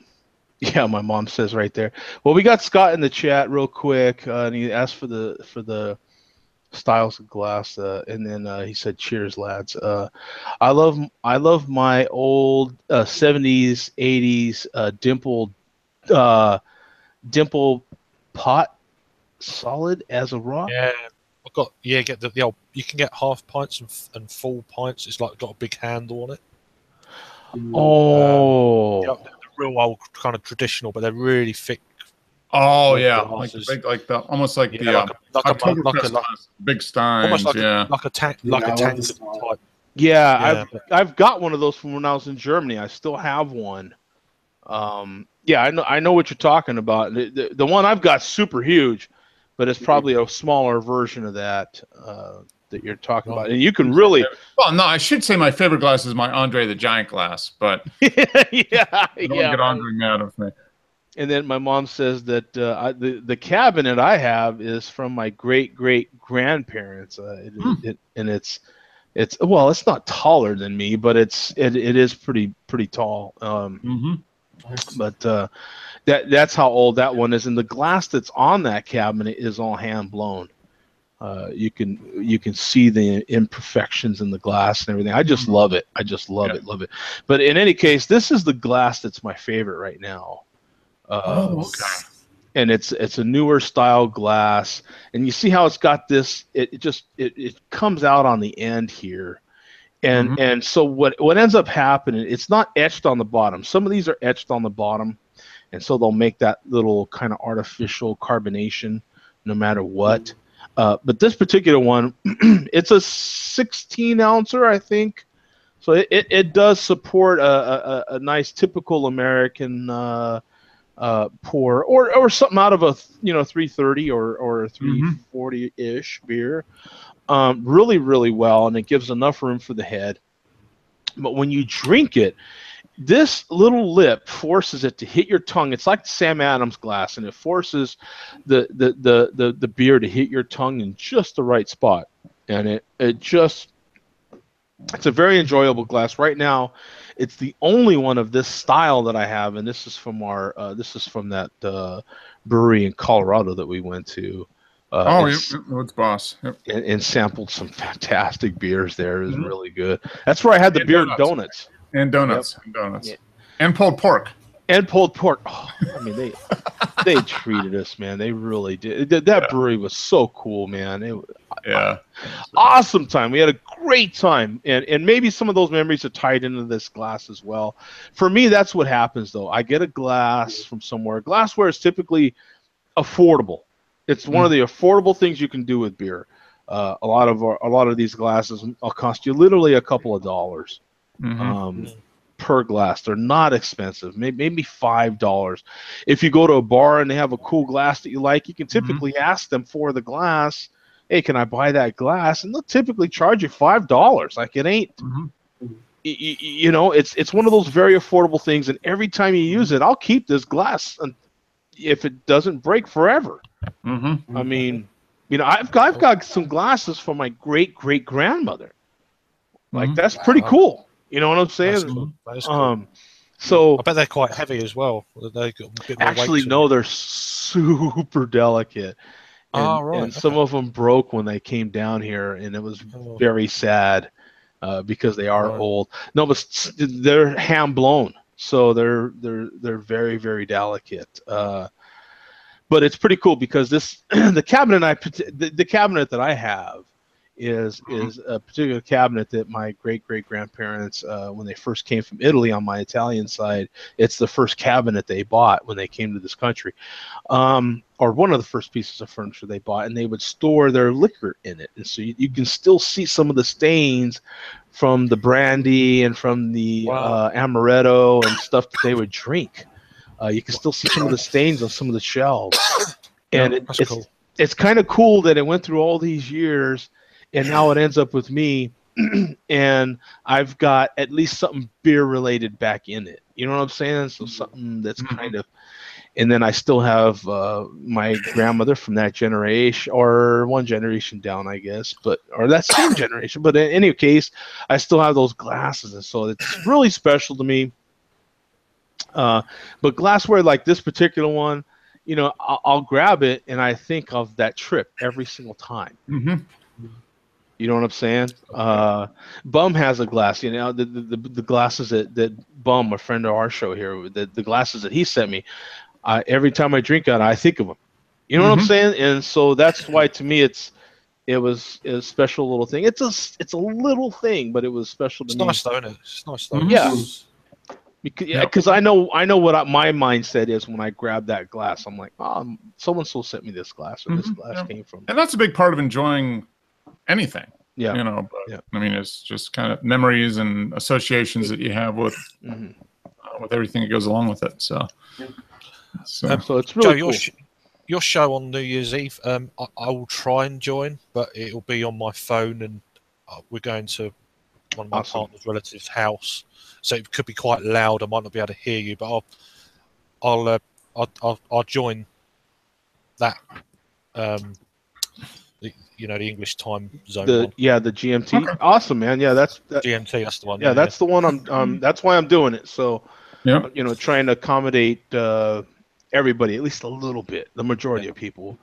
mom says right there. Well, we got Scott in the chat real quick, and he asked for the styles of glass, and then he said, "Cheers, lads." I love my old 70s, 80s dimple pot, solid as a rock. Yeah, I've got get the old. You can get half pints and full pints. It's like got a big handle on it. Oh, the real old kind of traditional, but they're really thick. Oh yeah, almost like the big steins, almost like a tank type. Yeah, I've got one of those from when I was in Germany. I still have one. I know what you're talking about. The one I've got super huge, but it's probably a smaller version of that that you're talking about. And you can really I should say my favorite glass is my Andre the Giant glass, but don't get Andre mad with me. And then my mom says that the cabinet I have is from my great grandparents. It's not taller than me, but it is pretty tall. But that's how old that one is, and the glass that's on that cabinet is all hand blown. You can see the imperfections in the glass and everything. I just love it. Love it. But in any case, this is the glass that's my favorite right now. And it's a newer style glass, and you see how it's got this. It comes out on the end here, and so what ends up happening? It's not etched on the bottom. Some of these are etched on the bottom, and so they'll make that little kind of artificial carbonation, no matter what. But this particular one, it's a 16 ouncer, I think. So it does support a nice typical American pour or something out of a 330 or 340 ish beer, really, really well, and it gives enough room for the head. But when you drink it, this little lip forces it to hit your tongue. It's like Sam Adams glass, and it forces the beer to hit your tongue in just the right spot, and it's a very enjoyable glass. Right now, it's the only one of this style that I have, and this is from that brewery in Colorado that we went to. It's Boss. Yep. And sampled some fantastic beers there. It was really good. That's where I had the beer donuts. And donuts. Yep. And donuts. Yeah. And pulled pork. Oh, I mean, they treated us, man. They really did. That brewery was so cool, man. Awesome time. We had a great time, and maybe some of those memories are tied into this glass as well. For me, that's what happens, though. I get a glass from somewhere. Glassware is typically affordable. It's one of the affordable things you can do with beer. A lot of these glasses will cost you literally a couple of dollars. per glass. They're not expensive, maybe $5. If you go to a bar and they have a cool glass that you like, you can typically ask them for the glass. Hey, can I buy that glass? And they'll typically charge you $5. Like, it ain't, you know, it's one of those very affordable things. And every time you use it, I'll keep this glass if it doesn't break forever. I mean, you know, I've got some glasses from my great grandmother. Like, that's pretty cool. You know what I'm saying? That's cool. That is cool. So I bet they're quite heavy as well. They got a bit more actually, weight to no, them. they're super delicate. And, Right. and some of them broke when they came down here, and it was very sad because they are old. No, but they're hand blown, so they're very, very delicate. But it's pretty cool because the cabinet that I have is a particular cabinet that my great grandparents, when they first came from Italy on my Italian side, it's the first cabinet they bought when they came to this country, or one of the first pieces of furniture they bought, and they would store their liquor in it, and so you can still see some of the stains from the brandy and from the amaretto and stuff that they would drink. You can still see some of the stains on some of the shelves, and it's kind of cool that it went through all these years, and now it ends up with me, and I've got at least something beer related back in it. You know what I'm saying? So something that's kind of, and then I still have my grandmother from that generation, or one generation down, I guess, or that same generation. But in any case, I still have those glasses, and so it's really special to me. But glassware like this particular one, you know, I'll grab it and I think of that trip every single time. You know what I'm saying? Bum has a glass. You know, the glasses that Bum, a friend of our show here, the glasses that he sent me, every time I drink out, I think of him. You know what I'm saying? And so that's why, to me, it was a special little thing. It's a little thing, but it was special to me. Nice, though, isn't it? It's nice, though. Yeah. Because I know what my mindset is when I grab that glass. I'm like, oh, so-and-so sent me this glass, or this glass came from. And that's a big part of enjoying anything. Yeah. You know, but, I mean, it's just kind of memories and associations that you have with everything that goes along with it. So it's really Joe, cool. Your show on New Year's Eve, I will try and join, but it'll be on my phone, and we're going to one of my partner's relatives' house. So it could be quite loud. I might not be able to hear you, but I'll join that. The English time zone. The GMT. Awesome, man. Yeah, that's GMT. That's the one. Yeah, that's the one. That's why I'm doing it. So, trying to accommodate everybody, at least a little bit. The majority of people.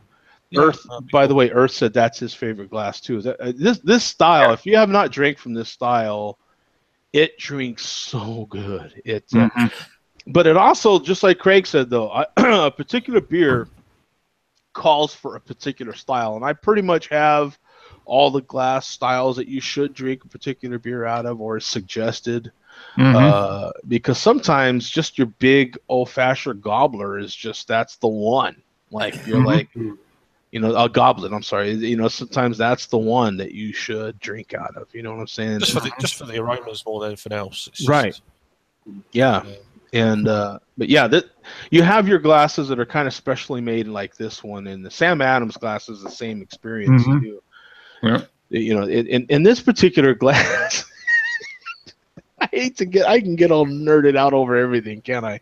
Earth, by the way, Earth said that's his favorite glass too. This style. If you have not drank from this style, it drinks so good. But it also, just like Craig said, though, a particular beer calls for a particular style, and I pretty much have all the glass styles that you should drink a particular beer out of, or is suggested. Because sometimes just your big old-fashioned gobbler is that's the one. Like you're like. A goblet. I'm sorry. Sometimes that's the one that you should drink out of. You know what I'm saying? Just for the aromas more than anything else. Right. Yeah. And but yeah, you have your glasses that are kind of specially made like this one, and the Sam Adams glass is the same experience too. Yeah. In this particular glass, I can get all nerded out over everything, can't I?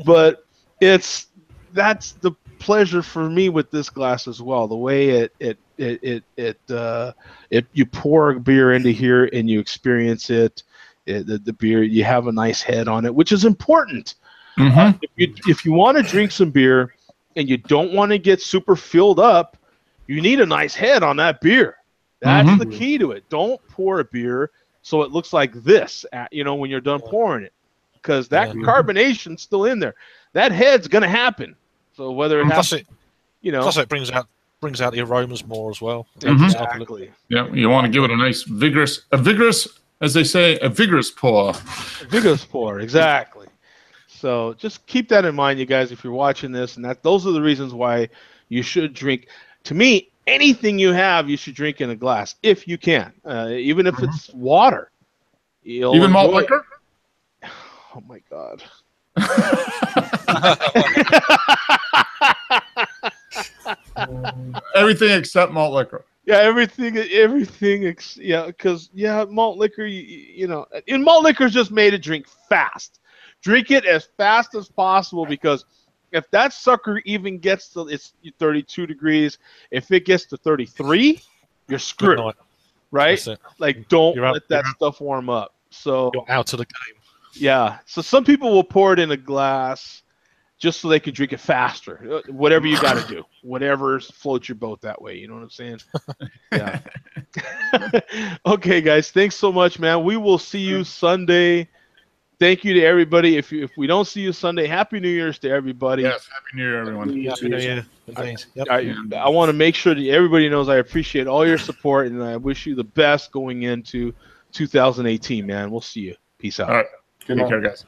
But that's the pleasure for me with this glass as well. The way you pour a beer into here and you experience it. The beer, you have a nice head on it, which is important. If you want to drink some beer and you don't want to get super filled up, you need a nice head on that beer. That's the key to it. Don't pour a beer so it looks like this, when you're done pouring it, because that carbonation's still in there. That head's gonna happen. So whether it happens, plus it brings out the aromas more as well. Exactly. Yeah, you want to give it a nice vigorous, as they say, a vigorous pour. A vigorous pour, exactly. So just keep that in mind, you guys, if you're watching this, and those are the reasons why you should drink. To me, anything you have, you should drink in a glass if you can, even if it's water. Even malt liquor. Oh my God. Everything except malt liquor. Yeah, everything. Yeah, because malt liquor. And malt liquor is just made to drink fast. Drink it as fast as possible because if that sucker even gets to it's 32 degrees, if it gets to 33, you're screwed. Right? That's it. Like, don't You're out- let that you're out. stuff warm up. So You're out of the game. yeah. So some people will pour it in a glass just so they can drink it faster. Whatever you got to do. Whatever floats your boat that way. You know what I'm saying? Yeah. Okay, guys. Thanks so much, man. We will see you Sunday. Thank you to everybody. If we don't see you Sunday, Happy New Year's to everybody. Yes, Happy New Year, everyone. Happy New Year. And things. Yep. I want to make sure that everybody knows I appreciate all your support, and I wish you the best going into 2018, man. We'll see you. Peace out. All right. Good Take night. care, guys.